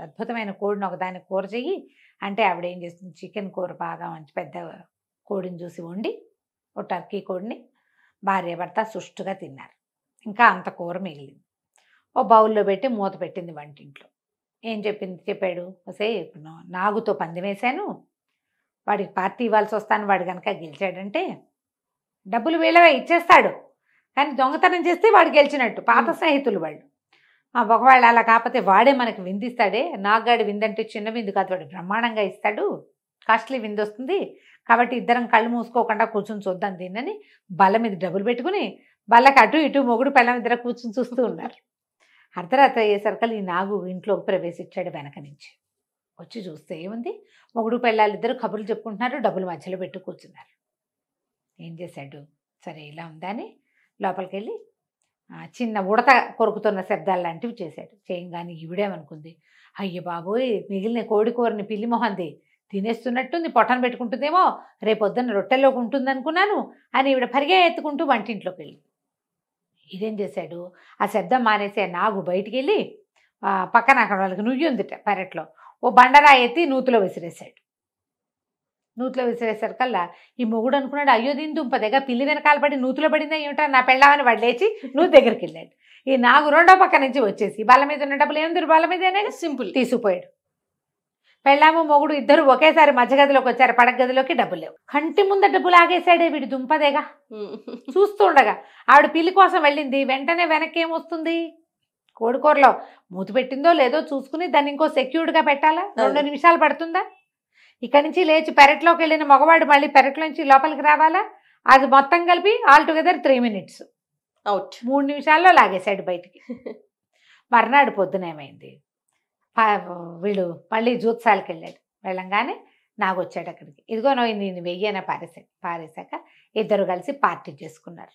అద్భుతమైన కోడిని ఒకదాన్ని కూర చెయ్యి అంటే, ఆవిడ ఏం చేస్తుంది, చికెన్ కూర బాగా మంచి పెద్ద కోడిని చూసి వండి, ఓ టర్కీ కోడిని భార్య భర్త సుష్టుగా తిన్నారు. ఇంకా అంత కూర మిగిలింది. ఓ బౌల్లో పెట్టి మూత పెట్టింది వంటింట్లో. ఏం చెప్పాడు, వసే నాగుతో పందెం వేశాను, వాడికి పార్టీ ఇవ్వాల్సి వస్తాను, వాడు కనుక గెలిచాడంటే డబ్బులు వీళ్ళవే ఇచ్చేస్తాడు, కానీ దొంగతనం చేస్తే వాడు గెలిచినట్టు. పాత స్నేహితులు వాళ్ళు. ఒకవేళ అలా కాకపోతే వాడే మనకి విందిస్తాడే, నాగాడి విందంటే చిన్న విందు కాదు, వాడు బ్రహ్మాండంగా ఇస్తాడు, కాస్ట్లీ విందు వస్తుంది, కాబట్టి ఇద్దరం కళ్ళు మూసుకోకుండా కూర్చొని చూద్దాం దీన్నని బల్ల మీద డబ్బులు పెట్టుకుని బల్లకి అటు ఇటు మొగుడు పెళ్ళం ఇద్దరు కూర్చొని చూస్తూ ఉన్నారు. అర్ధరాత్రి అయ్యేసరికి ఈ నాగు ఇంట్లోకి ప్రవేశించాడు వెనక నుంచి. వచ్చి చూస్తే ఏముంది, మొగుడు పెళ్ళాలిద్దరు కబుర్లు చెప్పుకుంటున్నారు, డబ్బులు మధ్యలో పెట్టి కూర్చున్నారు. ఏం చేశాడు, సరే ఇలా ఉందని లోపలికి వెళ్ళి చిన్న ఉడత కొరుకుతున్న శబ్దాలు లాంటివి చేశాడు. చేయంగానే ఈవిడేమనుకుంది, అయ్య బాబోయ్ మిగిలిన కోడి కూరని పిల్లి మొహంది తినేస్తున్నట్టుంది, పొట్టను పెట్టుకుంటుందేమో, రేపొద్దున్న రొట్టెల్లోకి ఉంటుంది అనుకున్నాను అని ఈవిడ పరిగే ఎత్తుకుంటూ వంటింట్లోకి వెళ్ళి. ఇదేం చేశాడు, ఆ శబ్దం మానేసి ఆ నాగు బయటికి వెళ్ళి పక్కన అక్కడ వాళ్ళకి నుయ్యి ఉందిట పెరట్లో, ఓ బండరా ఎత్తి నూతిలో విసిరేశాడు. నూతిలో విసిరేసరికల్లా ఈ మొగుడు అనుకున్నాడు, అయ్యో దీని దుంపదగా పిల్లి వెనకాల పడి నూతిలో పడిందా ఏమిటా నా పెళ్ళామని వాడు లేచి నూతి దగ్గరికి వెళ్ళాడు. ఈ నాగు రెండో పక్క నుంచి వచ్చేసి బల్ల మీద ఉన్న డబ్బులు ఏం బల్ల మీదనే సింపుల్ తీసుకుపోయాడు. పెళ్ళాము మొగుడు ఇద్దరు ఒకేసారి మధ్య గదిలోకి వచ్చారు, పడక గదిలోకి డబ్బులు లేవు. కంటి ముంద డబ్బులు ఆగేశాడే వీడి దుంపదేగా. చూస్తుండగా ఆవిడ పిల్లి కోసం వెళ్ళింది, వెంటనే వెనక్కి ఏమొస్తుంది, కోడికూరలో మూతి పెట్టిందో లేదో చూసుకుని దాన్ని ఇంకో సెక్యూర్డ్గా పెట్టాలా, 2 నిమిషాలు పడుతుందా, ఇక్కడి నుంచి లేచి పెరట్లోకి వెళ్ళిన మగవాడు మళ్ళీ పెరట్లోంచి లోపలికి రావాలా, అది మొత్తం కలిపి ఆల్ టుగెదర్ 3 minutes అవుట్, 3 నిమిషాల్లో లాగేశాడు బయటికి. మర్నాడు పొద్దునేమైంది, వీడు మళ్ళీ జూత్సాలకి వెళ్ళాడు. వెళ్ళంగానే నాగొచ్చాడు అక్కడికి, ఇదిగో నేను 1000 పారేశాక ఇద్దరు కలిసి పార్టీ చేసుకున్నారు.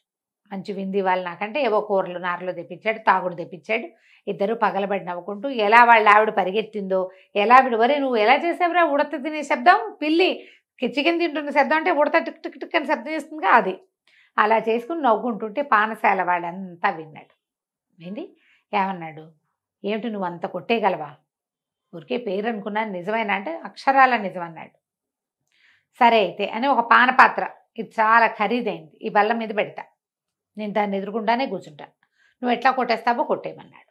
మంచి వింది వాళ్ళు నాకంటే ఏవో కూరలు నారలు తెప్పించాడు, తాగుడు తెప్పించాడు. ఇద్దరు పగలబడి నవ్వుకుంటూ ఎలా వాళ్ళ ఆవిడ పరిగెత్తిందో, ఎలా ఆవిడ వరే నువ్వు ఎలా చేసావురా, ఉడత తినే శబ్దం, పిల్లి చికెన్ తింటున్న శబ్దం అంటే ఉడత టిక్ టిక్ టిక్ అని శబ్దం చేస్తుందిగా అది, అలా చేసుకుని నవ్వుకుంటుంటే పానశాల వాళ్ళంతా విన్నాడు. వింది ఏమన్నాడు, ఏమిటి నువ్వు అంత కొట్టేయగలవా, ఊరికే పేరు అనుకున్నాను, నిజమేనా అంటే అక్షరాల నిజం అన్నాడు. సరే అయితే అని ఒక పానపాత్ర, ఇది చాలా ఖరీదైంది, ఈ బల్ల మీద పెడతా, నేను దాన్ని ఎదురుకుండానే కూర్చుంటా, నువ్వు ఎట్లా కొట్టేస్తావో కొట్టేయమన్నాడు.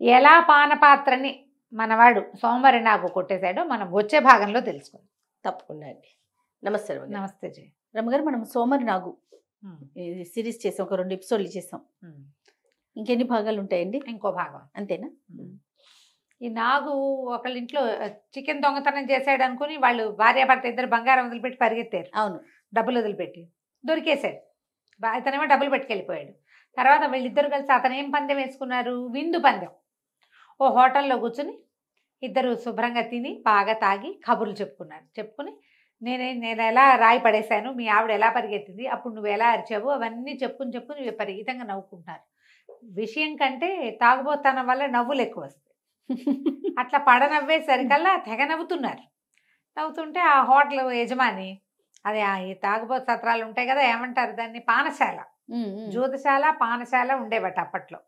ఎలా పానపాత్రని మనవాడు సోమవారి నాకు కొట్టేశాడో మనం వచ్చే భాగంలో తెలుసుకుందాం. తప్పకుండా అండి. నమస్తే రమగారు. నమస్తే జీ. రమగారు, మనం సోమరి నాగు సిరీస్ చేసాం, ఒక 2 ఎపిసోడ్లు చేసాం, ఇంకెన్ని భాగాలు ఉంటాయండి? ఇంకో భాగం అంతేనా? ఈ నాగు ఒకళ్ళ ఇంట్లో చికెన్ దొంగతనం చేశాడు అనుకుని వాళ్ళు భార్యాభర్త ఇద్దరు బంగారం వదిలిపెట్టి పరిగెత్తారు. అవును, డబ్బులు వదిలిపెట్టి దొరికేశాడు. అతనేమో డబ్బులు పెట్టుకెళ్ళిపోయాడు. తర్వాత వీళ్ళిద్దరు కలిసి అతను ఏం పందెం వేసుకున్నారు, విందు పందెం. ఓ హోటల్లో కూర్చుని ఇద్దరు శుభ్రంగా తిని బాగా తాగి కబుర్లు చెప్పుకుని నేను ఎలా రాయి పడేశాను, మీ ఆవిడ ఎలా పరిగెత్తింది, అప్పుడు నువ్వు ఎలా అరిచావు, అవన్నీ చెప్పుకుని విపరీతంగా నవ్వుకుంటారు. విషయం కంటే తాగుబోతనం వల్ల నవ్వులు ఎక్కువ వస్తాయి. అట్లా పడనవ్వేసరికల్లా తెగ నవ్వుతుంటే ఆ హోటల్ యజమాని, అదే ఈ తాగుబోతు సత్రాలు ఉంటాయి కదా, ఏమంటారు దాన్ని, పానశాల, జూదశాల పానశాల ఉండేవట అప్పట్లో.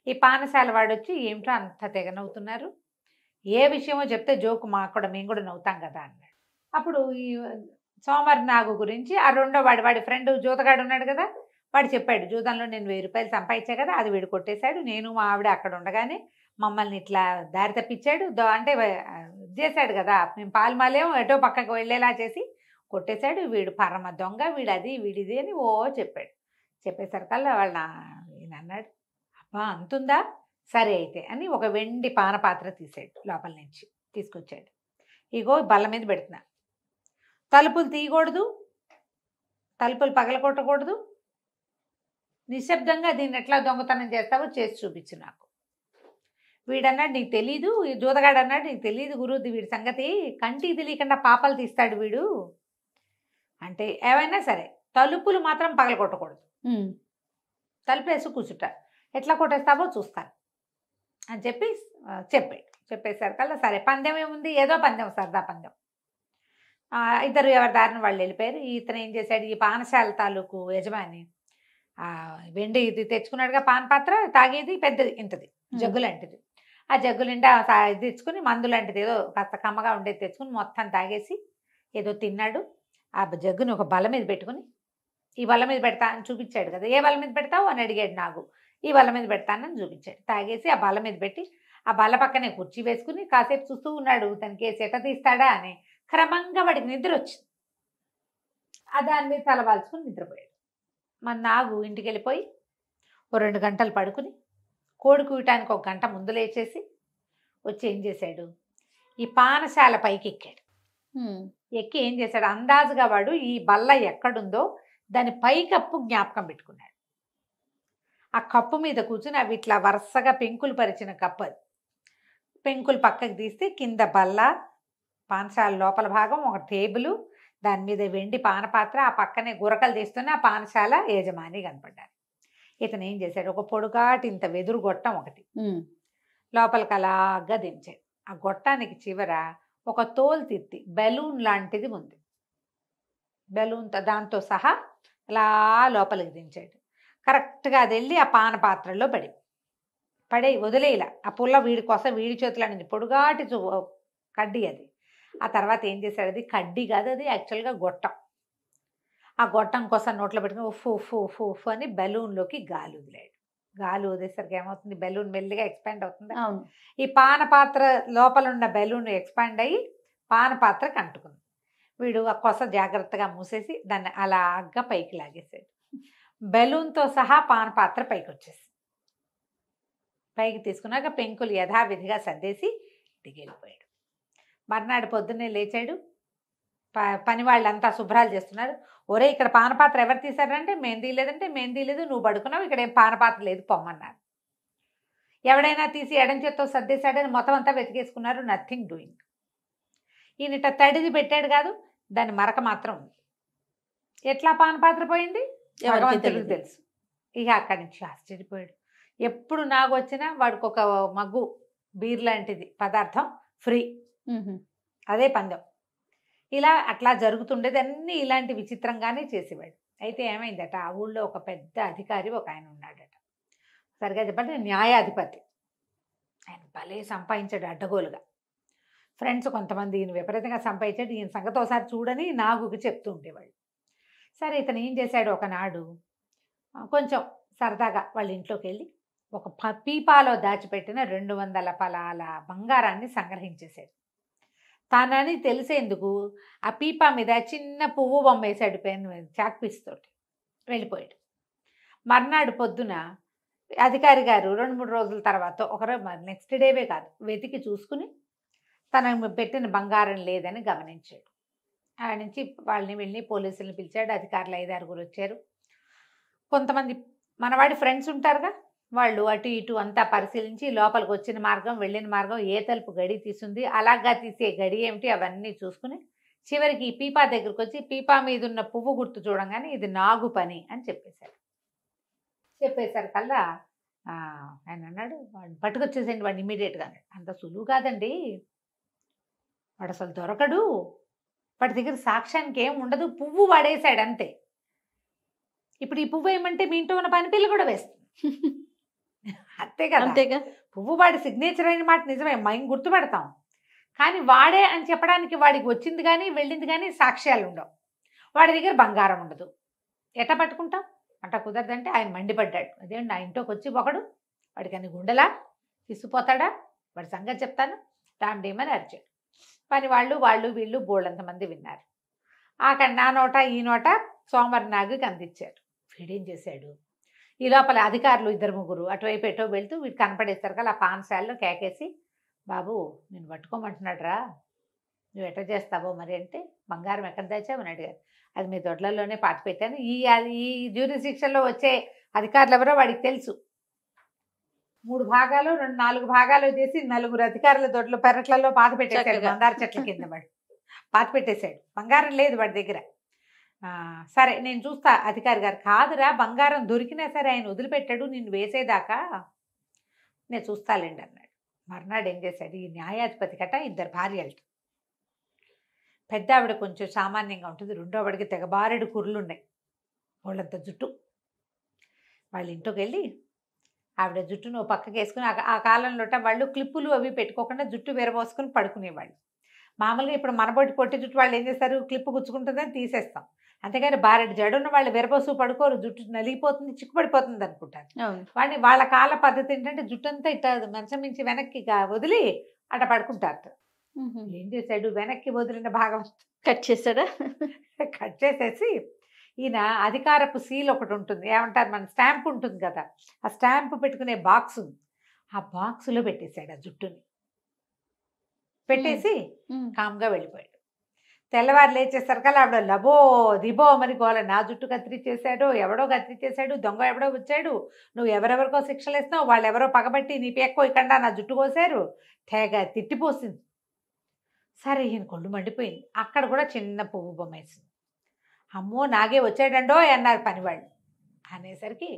ఈ పానశాల వాడు వచ్చి ఏమిటో అంత తెగ నవ్వుతున్నారు, ఏ విషయమో చెప్తే జోకు మాకు కూడా, మేము కూడా నవ్వుతాం కదా అన్నాడు. అప్పుడు ఈ సోమర్ నాగు గురించి ఆ రెండో వాడి ఫ్రెండ్ జూతగాడు ఉన్నాడు కదా, వాడు చెప్పాడు, జూదంలో నేను 1000 రూపాయలు సంపాదించా కదా, అది వీడు కొట్టేశాడు, నేను మా ఆవిడ అక్కడ ఉండగానే మమ్మల్ని ఇట్లా దారి తప్పించాడు, అంటే చేశాడు కదా, మేము పాల్మాలేం ఎటో పక్కకు వెళ్ళేలా చేసి కొట్టేశాడు, వీడు పరమ దొంగ, వీడు అది వీడిది అని ఓ చెప్పాడు. చెప్పేసరికల్లా ఈయన అన్నాడు, అబ్బా అంతుందా, సరే అయితే అని ఒక వెండి పానపాత్ర తీసాడు, లోపల నుంచి తీసుకొచ్చాడు. ఇగో బల్ల మీద పెడుతున్నా, తలుపులు తీయకూడదు, తలుపులు పగలగొట్టకూడదు, నిశ్శబ్దంగా దీన్ని ఎట్లా దొంగతనం చేస్తావో చేసి చూపించు నాకు. వీడన్నాడు, నీకు తెలీదు, ఈ జూదగాడు అన్నాడు, నీకు తెలీదు గురు వీడి సంగతి, కంటికి తెలియకుండా పాపాలు తీస్తాడు వీడు అంటే. ఏమైనా సరే తలుపులు మాత్రం పగలగొట్టకూడదు, తలుపు వేసి కూర్చుంటా, ఎట్లా కొట్టేస్తావో చూస్తాను అని చెప్పాడు. చెప్పేసరికల్లా సరే పందెం ఏముంది, ఏదో పందెం, సరదా పందెం. ఇద్దరు ఎవరి దారిని వాళ్ళు వెళ్ళిపోయారు. ఇతను ఏం చేశాడు, ఈ పానశాల తాలూకు యజమాని వెండి ఇది తెచ్చుకున్నాడుగా పానపాత్ర, తాగేది పెద్దది ఇంతది, జగ్గు లాంటిది. ఆ జగ్గు నిండా ఇది తెచ్చుకుని మందు లాంటిది ఏదో కాస్త కమ్మగా ఉండేది తెచ్చుకుని మొత్తం తాగేసి ఏదో తిన్నాడు. ఆ జగ్గుని ఒక బల్ల మీద పెట్టుకుని, ఈ బల్ల మీద పెడతా అని చూపించాడు కదా, ఏ బల్ల మీద పెడతావు అని అడిగాడు నాగు. ఈ బల్ల మీద పెడతానని చూపించాడు. తాగేసి ఆ బల్ల మీద పెట్టి ఆ బల్ల పక్కనే కుర్చీ వేసుకుని కాసేపు చూస్తూ ఉన్నాడు, తనకి ఎట తీస్తాడా అని. క్రమంగా వాడికి నిద్ర వచ్చింది, ఆ దాని మీద తలవాల్చుకుని నిద్రపోయాడు. మన నాగు ఇంటికి వెళ్ళిపోయి ఓ 2 గంటలు పడుకుని కోడి కూయటానికి 1 గంట ముందు లేచేసి వచ్చి ఏం చేశాడు, ఈ పానశాల పైకి ఎక్కాడు. ఎక్కి ఏం చేశాడు, అందాజుగా వాడు ఈ బల్ల ఎక్కడుందో దాని పైకప్పు జ్ఞాపకం పెట్టుకున్నాడు. ఆ కప్పు మీద కూర్చుని అవి ఇట్లా వరుసగా పెంకులు పరిచిన కప్పు, అది పెంకులు పక్కకు తీస్తే కింద బల్ల, పానశాల లోపల భాగం ఒక టేబుల్, దాని మీద వెండి పానపాత్ర, ఆ పక్కనే గురకలు తీస్తున్న ఆ పానశాల యజమాని కనపడ్డారు. ఇతను ఏం చేశాడు, ఒక పొడుగాటి ఇంత వెదురు గొట్టం ఒకటి లోపలికి అలాగా దించాడు. ఆ గొట్టానికి చివర ఒక తోలు తిత్తి బెలూన్ లాంటిది ఉంది, బెలూన్తో దాంతో సహా అలా లోపలికి దించాడు. కరెక్ట్గా అది వెళ్ళి ఆ పానపాత్రలో పడే వదిలేలా. ఆ పుల్ల వీడి కోసం వీడి చేతిలో నుంచి పొడుగాటి కడ్డీ అది. ఆ తర్వాత ఏం చేశాడు, అది కడ్డీ కాదు, అది యాక్చువల్గా గొట్టం. ఆ గొట్టం కోసం నోట్లో పెట్టుకుని ఉఫ్ ఉఫ్ ఉఫ్ ఉఫ్ అని బెలూన్లోకి గాలి వదిలాడు. గాలి వదిలేసరికి ఏమవుతుంది, బెలూన్ మెల్లిగా ఎక్స్పాండ్ అవుతుంది. ఈ పానపాత్ర లోపల ఉన్న బెలూన్ ఎక్స్పాండ్ అయ్యి పానపాత్రకు అంటుకుంది. వీడు ఆ కొస జాగ్రత్తగా మూసేసి దాన్ని అలాగా పైకి లాగేశాడు. బెలూన్తో సహా పానపాత్ర పైకి వచ్చేసి పైకి తీసుకున్నాక పెంకులు యథావిధిగా సర్దేసి దిగెళ్ళిపోయాడు. మర్నాడు పొద్దున్నే లేచాడు, పని వాళ్ళంతా శుభ్రాలు చేస్తున్నారు. ఒరే ఇక్కడ పానపాత్ర ఎవరు తీశారంటే మేము తీయలేదంటే మేము తీయలేదు, నువ్వు పడుకున్నావు, ఇక్కడ ఏం పానపాత్ర లేదు పొమ్మన్నారు. ఎవడైనా తీసి ఎడం చేత్తో సర్దేశాడని మొత్తం అంతా వెతికేసుకున్నారు, నథింగ్ డూయింగ్. ఈయనట తడిది పెట్టాడు కాదు, దాని మరక మాత్రం ఉంది. ఎట్లా పానపాత్ర పోయింది భగవంతుడికి తెలుసు. ఇక అక్కడి నుంచి ఆశ్చర్యపోయాడు. ఎప్పుడు నాకు వచ్చినా వాడికి ఒక మగ్గు బీర్ లాంటిది పదార్థం ఫ్రీ, అదే పందెం. ఇలా అట్లా జరుగుతుండేది, అన్నీ ఇలాంటి విచిత్రంగానే చేసేవాడు. అయితే ఏమైందట, ఆ ఊళ్ళో ఒక పెద్ద అధికారి ఒక ఆయన ఉన్నాడట, సరిగా చెప్పాలంటే న్యాయాధిపతి. ఆయన భలే సంపాదించాడు అడ్డగోలుగా. ఫ్రెండ్స్ కొంతమంది ఈయన విపరీతంగా సంపాదించాడు, ఈయన సంగతి ఒకసారి చూడని నాగుకి చెప్తూ ఉండేవాళ్ళు. సరే ఇతను ఏం చేశాడు, ఒకనాడు కొంచెం సరదాగా వాళ్ళ ఇంట్లోకి వెళ్ళి ఒక పీపాలో దాచిపెట్టిన 200 పలాల బంగారాన్ని సంగ్రహించేశాడు. తానని తెలిసేందుకు ఆ పీపా మీద చిన్న పువ్వు బొమ్మ వేసాడు, పెన్ చాక్ పీస్ తోటి వెళ్ళిపోయాడు. మర్నాడు పొద్దున అధికారి గారు 2-3 రోజుల తర్వాత ఒకరోజు నెక్స్ట్ డేవే కాదు వెతికి చూసుకుని తన పెట్టిన బంగారం లేదని గమనించాడు. ఆ నుంచి వాళ్ళని వెళ్ళి పోలీసులను పిలిచాడు. అధికారులు 5-6 వచ్చారు. కొంతమంది మనవాడి ఫ్రెండ్స్ ఉంటారుగా, వాళ్ళు అటు ఇటు అంతా పరిశీలించి లోపలికి వచ్చిన మార్గం వెళ్ళిన మార్గం ఏ తలుపు గడి తీసుంది, అలాగా తీసే గడి ఏమిటి అవన్నీ చూసుకుని చివరికి ఈ పీపా దగ్గరకు వచ్చి పీపా మీద ఉన్న పువ్వు గుర్తు చూడంగానే ఇది నాగు పని అని చెప్పేశారు. చెప్పేసరికల్లా ఆయన అన్నాడు, వాడిని పట్టుకొచ్చేసేయండి వాడిని ఇమీడియట్గా అన్నాడు. అంత సులువు కాదండి, వాడు అసలు దొరకడు, వాడి దగ్గర సాక్ష్యానికి ఏం ఉండదు, పువ్వు వాడేశాడు అంతే. ఇప్పుడు ఈ పువ్వు ఏమంటే మీ ఇంట్లో ఉన్న పని పిల్ల కూడా వేస్తుంది అంతే కదా, పువ్వు వాడి సిగ్నేచర్ అయిన మాట నిజమే, మేము గుర్తుపెడతాం, కానీ వాడే అని చెప్పడానికి వాడికి వచ్చింది కానీ వెళ్ళింది కానీ సాక్ష్యాలు ఉండవు. వాడి దగ్గర బంగారం ఉండదు. ఎట్లా పట్టుకుంటాం? అంట కుదరదంటే ఆయన మండిపడ్డాడు. అదేంటి నా ఇంట్లోకి వచ్చి ఒకడు వాడికి అన్ని గుండెలా తీసుకుపోతాడా, వాడి సంగతి చెప్తాను రామ్డేమని అరిచాడు. పని వాళ్ళు వీళ్ళు బోళ్ళంతమంది విన్నారు. నా నోట ఈ నోట సోమవారం నాగుకి అందించారు. వీడేం చేశాడు, ఈ లోపల అధికారులు 2-3 అటువైపు ఎటో వెళ్తూ వీడు కనపడేస్తారు కదా, ఆ పాన్శాలలో కేకేసి, బాబు నేను పట్టుకోమంటున్నాడు రా, నువ్వు ఎట్లా చేస్తావో మరి అంటే, బంగారం ఎక్కడ దాచావు అని అడిగారు. అది మీ దొడ్లలోనే పాతి పెట్టాను. ఈ జ్యూరిస్డిక్షన్లో వచ్చే అధికారులు ఎవరో వాడికి తెలుసు. 3 భాగాలు 4 భాగాలు చేసి 4 అధికారుల దొడ్ల పెరట్లలో పాతి పెట్టేశాడు. మందార చెట్ల కింద వాడు పాతి పెట్టేశాడు. బంగారం లేదు వాడి దగ్గర. సరే నేను చూస్తా అధికారి గారు. కాదురా, బంగారం దొరికినా సరే ఆయన వదిలిపెట్టాడు నిన్ను వేసేదాకా, నేను చూస్తాలేండి అన్నాడు. మర్నాడు ఏం చేశాడు, ఈ న్యాయాధిపతి కట 2 భార్యలు. పెద్ద ఆవిడ కొంచెం సామాన్యంగా ఉంటుంది, రెండో ఆవిడకి తెగబారెడు కుర్రలు ఉన్నాయి, వాళ్ళంత జుట్టు. వాళ్ళ ఇంట్లోకి వెళ్ళి ఆవిడ జుట్టును పక్కకి వేసుకుని, ఆ కాలంలో వాళ్ళు క్లిప్పులు అవి పెట్టుకోకుండా జుట్టు విరబోసుకుని పడుకునేవాళ్ళు. మామూలుగా ఇప్పుడు మనబోటి పొట్టి జుట్టు వాళ్ళు ఏం చేస్తారు, క్లిప్పు గుచ్చుకుంటుందని తీసేస్తాం, అంతేగాని బారెడు జడున్న వాళ్ళు విరబోసు పడుకోరు, జుట్టు నలిగిపోతుంది చిక్కుపడిపోతుంది అనుకుంటారు. వాళ్ళ కాల పద్ధతి ఏంటంటే జుట్టు అంతా ఇట్లా మంచం మించి వెనక్కి వదిలి అట్ట పడుకుంటారు. ఏం చేశాడు, వెనక్కి వదిలిన భాగం కట్ చేశాడా? కట్ చేసేసి ఈయన అధికారపు సీల్ ఒకటి ఉంటుంది, ఏమంటారు మన స్టాంప్ ఉంటుంది కదా, ఆ స్టాంప్ పెట్టుకునే బాక్స్ ఉంది, ఆ బాక్సులో పెట్టేశాడు ఆ జుట్టుని. పెట్టేసి కామ్గా వెళ్ళిపోయాడు. తెల్లవారు లేచేసరికల్లా ఆవిడ లబో దిబో మరి గోల, నా జుట్టు కత్తిరించేశాడు, ఎవడో కత్తిరించేశాడు, దొంగ ఎవడో వచ్చాడు, నువ్వు ఎవరెవరికో శిక్షలు ఇస్తున్నావు, వాళ్ళు ఎవరో పగబట్టి నీ పేక్కో ఇక్కడ నా జుట్టు కోసారు, తెగ తిట్టిపోసింది. సరే ఈయన కొళ్ళు మండిపోయింది. అక్కడ కూడా చిన్న పువ్వు బొమ్మ వేసింది. అమ్మో నాగే వచ్చాడండో అన్నారు పనివాళ్ళు. అనేసరికి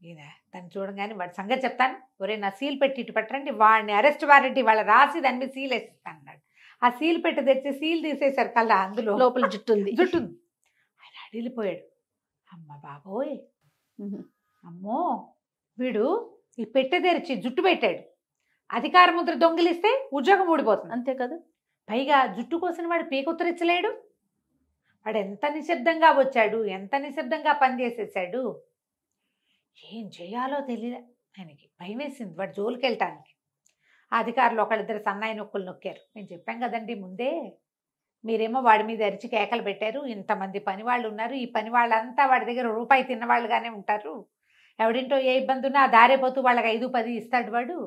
ఈయన తను చూడగానే వాడి సంగతి చెప్తాను, ఒరే నా సీల్ పెట్టి ఇటు పెట్టండి, వాడిని అరెస్ట్ వారెంట్ వాళ్ళ రాసి దాని మీద సీల్ వేసిస్తాను అన్నాడు. ఆ సీల్ పెట్టి తెచ్చి సీల్ తీసేశారు కల్లా, అందులో లోపల జుట్టు ఉంది. ఆయన అడిగిపోయాడు. అమ్మ బాబోయ్, అమ్మో వీడు ఈ పెట్టె తెరిచి జుట్టు పెట్టాడు, అధికార ముద్ర దొంగిలిస్తే ఉద్యోగం ఊడిపోతుంది, అంతే కదా. పైగా జుట్టు కోసిన వాడు పీకొత్తరించలేడు, వాడు ఎంత నిశ్శబ్దంగా వచ్చాడు, ఎంత నిశ్శబ్దంగా పనిచేసేసాడు, ఏం చేయాలో తెలియలే ఆయనకి. భయం వేసింది వాడు జోలికి వెళ్ళటానికి. ఆ అధికారులు 1-2 సన్నాయి నొక్కులు నొక్కారు. నేను చెప్పాం కదండి ముందే, మీరేమో వాడి మీద అరిచి కేకలు పెట్టారు, ఇంతమంది పని వాళ్ళు ఉన్నారు, ఈ పని వాళ్ళంతా వాడి దగ్గర రూపాయి తిన్నవాళ్ళుగానే ఉంటారు, ఎవడింటో ఏ ఇబ్బంది ఉన్నా ఆ దారేపోతూ వాళ్ళకి 5-10 ఇస్తాడు వాడు,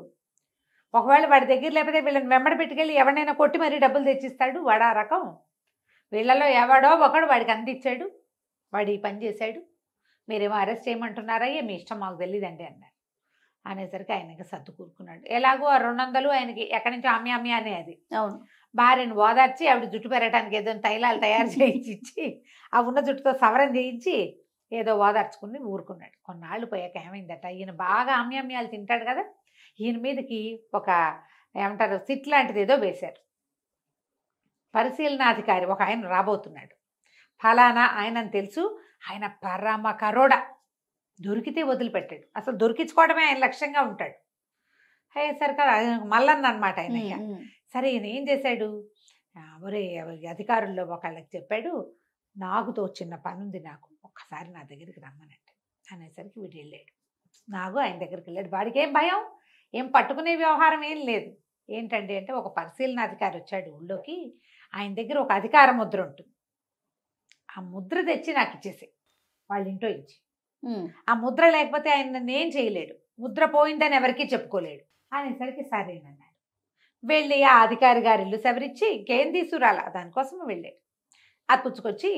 ఒకవేళ వాడి దగ్గర లేకపోతే వీళ్ళని వెంబడి పెట్టుకెళ్ళి ఎవరినైనా కొట్టి మరీ డబ్బులు తెచ్చిస్తాడు వాడు, ఆ రకం. వీళ్ళలో ఎవడో ఒకడు వాడికి అందించాడు, వాడు ఈ పని చేశాడు, మీరేమో అరెస్ట్ చేయమంటున్నారయ్యే, మీ ఇష్టం మాకు తెలియదండి అన్నారు. అనేసరికి ఆయనకి సర్దు కూరుకున్నాడు. ఎలాగో ఆ 200 ఆయనకి ఎక్కడి నుంచి అమ్మి అనేది. అవును. భార్యను ఓదార్చి ఆవిడ జుట్టు పెరగడానికి ఏదో తైలాలు తయారు చేయించి ఆ ఉన్న జుట్టుతో సవరం చేయించి ఏదో ఓదార్చుకుని ఊరుకున్నాడు. కొన్నాళ్ళు పోయాక ఏమైందట, ఈయన బాగా అమ్యాలు తింటాడు కదా, ఈయన మీదకి ఒక ఏమంటారు సిట్ లాంటిది ఏదో వేశారు. పరిశీలనాధికారి ఒక ఆయన రాబోతున్నాడు, ఫలానా ఆయనని తెలుసు, ఆయన పరమ కరోడ, దొరికితే వదిలిపెట్టాడు, అసలు దొరికించుకోవడమే ఆయన లక్ష్యంగా ఉంటాడు. అయ్యేసరికి మల్లన్న అనమాట ఆయన. సరే ఈయన ఏం చేశాడు, ఒరే అధికారుల్లో ఒకళ్ళకి చెప్పాడు, నాగుతో చిన్న పని ఉంది నాకు, ఒక్కసారి నా దగ్గరికి రమ్మనంటే. అనేసరికి వీడు వెళ్ళాడు. నాగు ఆయన దగ్గరికి వెళ్ళాడు. వాడికి ఏం భయం, ఏం పట్టుకునే వ్యవహారం ఏం లేదు. ఏంటండి అంటే, ఒక పరిశీలనాధికారి వచ్చాడు ఊళ్ళోకి, ఆయన దగ్గర ఒక అధికార ముద్ర ఉంటుంది, ఆ ముద్ర తెచ్చి నాకు ఇచ్చేసి వాళ్ళ ఇంట్లో ఇచ్చి, ఆ ముద్ర లేకపోతే ఆయన నన్ను ఏం చేయలేడు, ముద్ర పోయిందని ఎవరికీ చెప్పుకోలేడు అనేసరికి సరేనన్నాడు. వెళ్ళి ఆ అధికారి గారి ఇల్లు సవరించి ఇంకేం తీసుకురాలా, దానికోసం వెళ్ళాడు. అది పుచ్చుకొచ్చి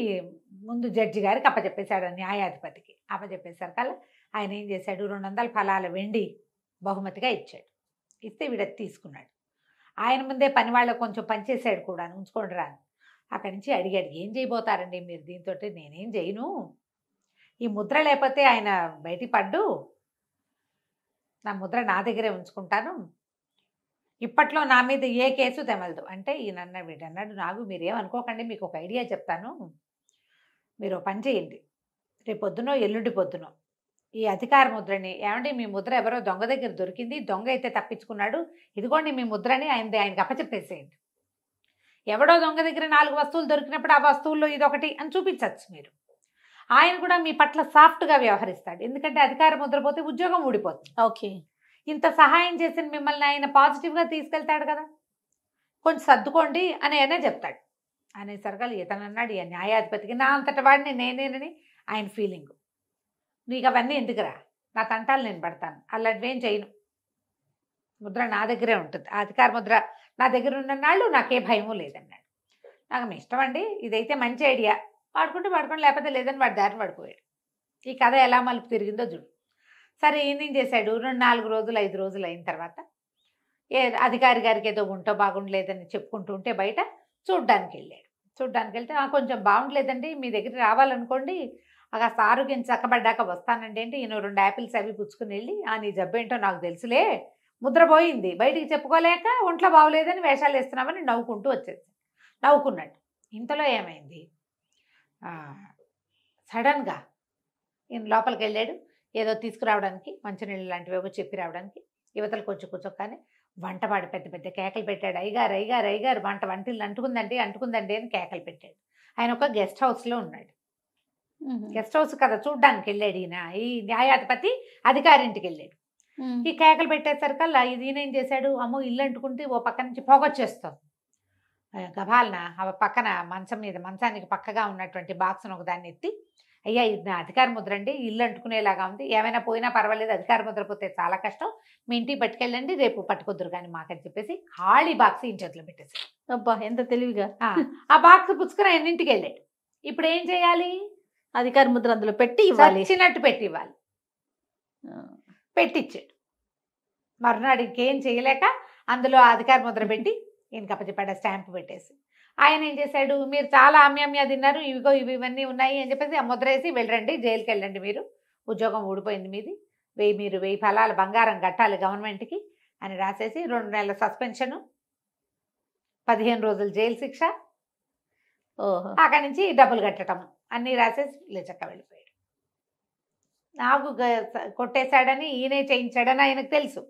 ముందు జడ్జి గారికి అప్పచెప్పేశాడు, న్యాయాధిపతికి అప్పచెప్పేసరికల్లా ఆయన ఏం చేశాడు, 200 ఫలాల వెండి బహుమతిగా ఇచ్చాడు. ఇస్తే వీడది తీసుకున్నాడు. ఆయన ముందే పని వాళ్ళకు కొంచెం పనిచేసాడు కూడా, ఉంచుకోండి రాను. అక్కడి నుంచి అడిగాడు, ఏం చేయబోతారండి మీరు దీంతో? నేనేం చేయను, ఈ ముద్ర లేకపోతే ఆయన బయటికి పడ్డు, నా ముద్ర నా దగ్గరే ఉంచుకుంటాను, ఇప్పట్లో నా మీద ఏ కేసు తెమలదు అంటే. ఈయన వీడన్నాడు, నాకు మీరేమనుకోకండి, మీకు ఒక ఐడియా చెప్తాను, మీరు పని చేయండి, రేపు పొద్దునో ఎల్లుండి పొద్దునో ఈ అధికార ముద్రని, ఏమంటే మీ ముద్ర ఎవరో దొంగ దగ్గర దొరికింది, దొంగ అయితే తప్పించుకున్నాడు, ఇదిగోండి మీ ముద్రని ఆయనకి అప్పచెప్పేసేయండి. ఎవడో దొంగ దగ్గర 4 వస్తువులు దొరికినప్పుడు ఆ వస్తువుల్లో ఇదొకటి అని చూపించవచ్చు మీరు. ఆయన కూడా మీ పట్ల సాఫ్ట్గా వ్యవహరిస్తాడు, ఎందుకంటే అధికార ముద్ర పోతే ఉద్యోగం ఊడిపోతుంది. ఓకే. ఇంత సహాయం చేసిన మిమ్మల్ని ఆయన పాజిటివ్గా తీసుకెళ్తాడు కదా, కొంచెం సర్దుకోండి అని అయినా చెప్తాడు. అనేసరిగా ఇతను అన్నాడు, ఈ న్యాయాధిపతికి నా అంతటి వాడిని నేనేనని ఆయన ఫీలింగ్. నీకు అవన్నీ ఎందుకురా, నా తంటాలు నేను పడతాను, అలాంటివేం చేయను, ముద్ర నా దగ్గరే ఉంటుంది, ఆ అధికార ముద్ర నా దగ్గర ఉన్ననాళ్ళు నాకే భయమూ లేదన్నాడు. నాకు మీ ఇష్టం అండి, ఇదైతే మంచి ఐడియా, వాడుకుంటే వాడుకోండి, లేకపోతే లేదని వాడి దారిని పడిపోయాడు. ఈ కథ ఎలా మలుపు తిరిగిందో చూడు. సరే ఈయన చేశాడు, 2-4 రోజులు 5 రోజులు అయిన తర్వాత అధికారి గారికి ఏదో ఉంటో బాగుండలేదని చెప్పుకుంటూ ఉంటే బయట చూడ్డానికి వెళ్ళాడు. చూడ్డానికి వెళ్తే కొంచెం బాగుండలేదండి, మీ దగ్గర రావాలనుకోండి, కాస్త ఆరోగ్యం చక్కబడ్డాక వస్తానండి అంటే ఈయన 2 యాపిల్స్ అవి పుచ్చుకుని వెళ్ళి, నీ జబ్బేంటో నాకు తెలుసులే, ముద్ర పోయింది, బయటికి చెప్పుకోలేక ఒంట్లో బాగోలేదని వేషాలు వేస్తున్నామని నవ్వుకుంటూ వచ్చేసి నవ్వుకున్నాడు. ఇంతలో ఏమైంది, సడన్గా ఈయన లోపలికి వెళ్ళాడు ఏదో తీసుకురావడానికి, మంచినీళ్ళు లాంటివి ఏవో చెప్పి రావడానికి. యువతలు కొంచెం కూర్చోగానే వంటవాడు పెద్ద పెద్ద కేకలు పెట్టాడు, అయ్యగారు అయ్యగారు అయ్యగారు వంటిల్ని అంటుకుందండి అంటుకుందండి అని కేకలు పెట్టాడు. ఆయన ఒక గెస్ట్ హౌస్లో ఉన్నాడు. గెస్ట్ హౌస్ కదా చూడ్డానికి వెళ్ళాడు ఈయన, ఈ న్యాయాధిపతి అధికారింటికి వెళ్ళాడు. ఈ కేకలు పెట్టేసరికల్లా ఈయన ఏం చేశాడు, అమ్మో ఇల్లు అంటుకుంటే ఓ పక్క నుంచి పొగొచ్చేస్తాం, గబాలన ఆ పక్కన మంచానికి పక్కగా ఉన్నటువంటి బాక్స్ను ఒకదాన్ని ఎత్తి, అయ్యా ఇది నా అధికార ముద్ర అండి, ఇల్లు అంటుకునేలాగా ఉంది, ఏమైనా పోయినా పర్వాలేదు, అధికార ముద్ర పోతే చాలా కష్టం, మీ ఇంటికి పట్టుకెళ్ళండి, రేపు పట్టుకొద్దురు కానీ మాకని చెప్పేసి ఖాళీ బాక్స్ ఇంటి చేతిలో పెట్టేశాడు. అబ్బా ఎంత తెలివిగా. ఆ బాక్స్ పుచ్చుకుని ఆయన ఇంటికి వెళ్ళాడు. ఇప్పుడు ఏం చేయాలి, అధికార ముద్ర అందులో పెట్టి ఇవ్వాలి, చిన్నట్టు పెట్టి ఇవ్వాలి. పెట్టించాడు. మరునాడు ఇంకేం చేయలేక అందులో అధికార ముద్ర పెట్టి ఈయనకి అప్పచెప్పాడు, స్టాంపు పెట్టేసి. ఆయన ఏం చేశాడు, మీరు చాలా ఆమ్యామ్యా తిన్నారు, ఇవిగో ఇవన్నీ ఉన్నాయి అని చెప్పేసి ఆ ముద్ర వేసి వెళ్ళండి, జైలుకి వెళ్ళండి, మీరు ఉద్యోగం ఊడిపోయింది మీది, మీరు 1000 ఫలాలు బంగారం కట్టాలి గవర్నమెంట్కి అని రాసేసి 2 నెలల సస్పెన్షను, 15 రోజులు జైలు శిక్ష, అక్కడి నుంచి డబ్బులు కట్టడం అన్నీ రాసేసి లేచక్క వెళ్ళిపోయాడు. నాకు కొట్టేశాడని ఈయనే చేయించాడని ఆయనకు తెలుసు,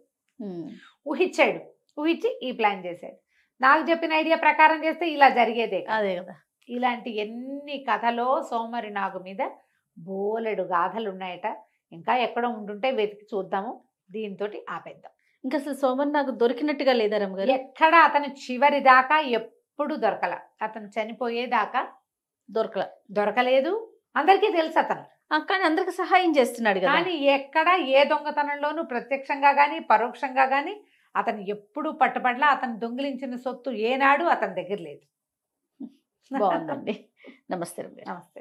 ఊహించాడు, ఊహించి ఈ ప్లాన్ చేశాడు. నాకు చెప్పిన ఐడియా ప్రకారం చేస్తే ఇలా జరిగేదే అదే కదా. ఇలాంటి ఎన్ని కథలో సోమరి నాగు మీద బోలెడు గాథలు ఉన్నాయట. ఇంకా ఎక్కడో ఉంటుంటే వెతికి చూద్దాము, దీంతో ఆపేద్దాం. ఇంకా అసలు సోమరి నాకు దొరికినట్టుగా లేదా రమ్మగారు? ఎక్కడ అతను చివరి దాకా ఎప్పుడు దొరకల, అతను చనిపోయేదాకా దొరకలేదు. అందరికీ తెలుసు అతను, కానీ అందరికి సహాయం చేస్తున్నాడు కదా. కానీ ఎక్కడ ఏ దొంగతనంలోనూ ప్రత్యక్షంగా కానీ పరోక్షంగా కానీ అతను ఎప్పుడు పట్టుబడలా. అతను దొంగిలించిన సొత్తు ఏనాడు అతని దగ్గర లేదు. బాగుందండి. నమస్తే. నమస్తే.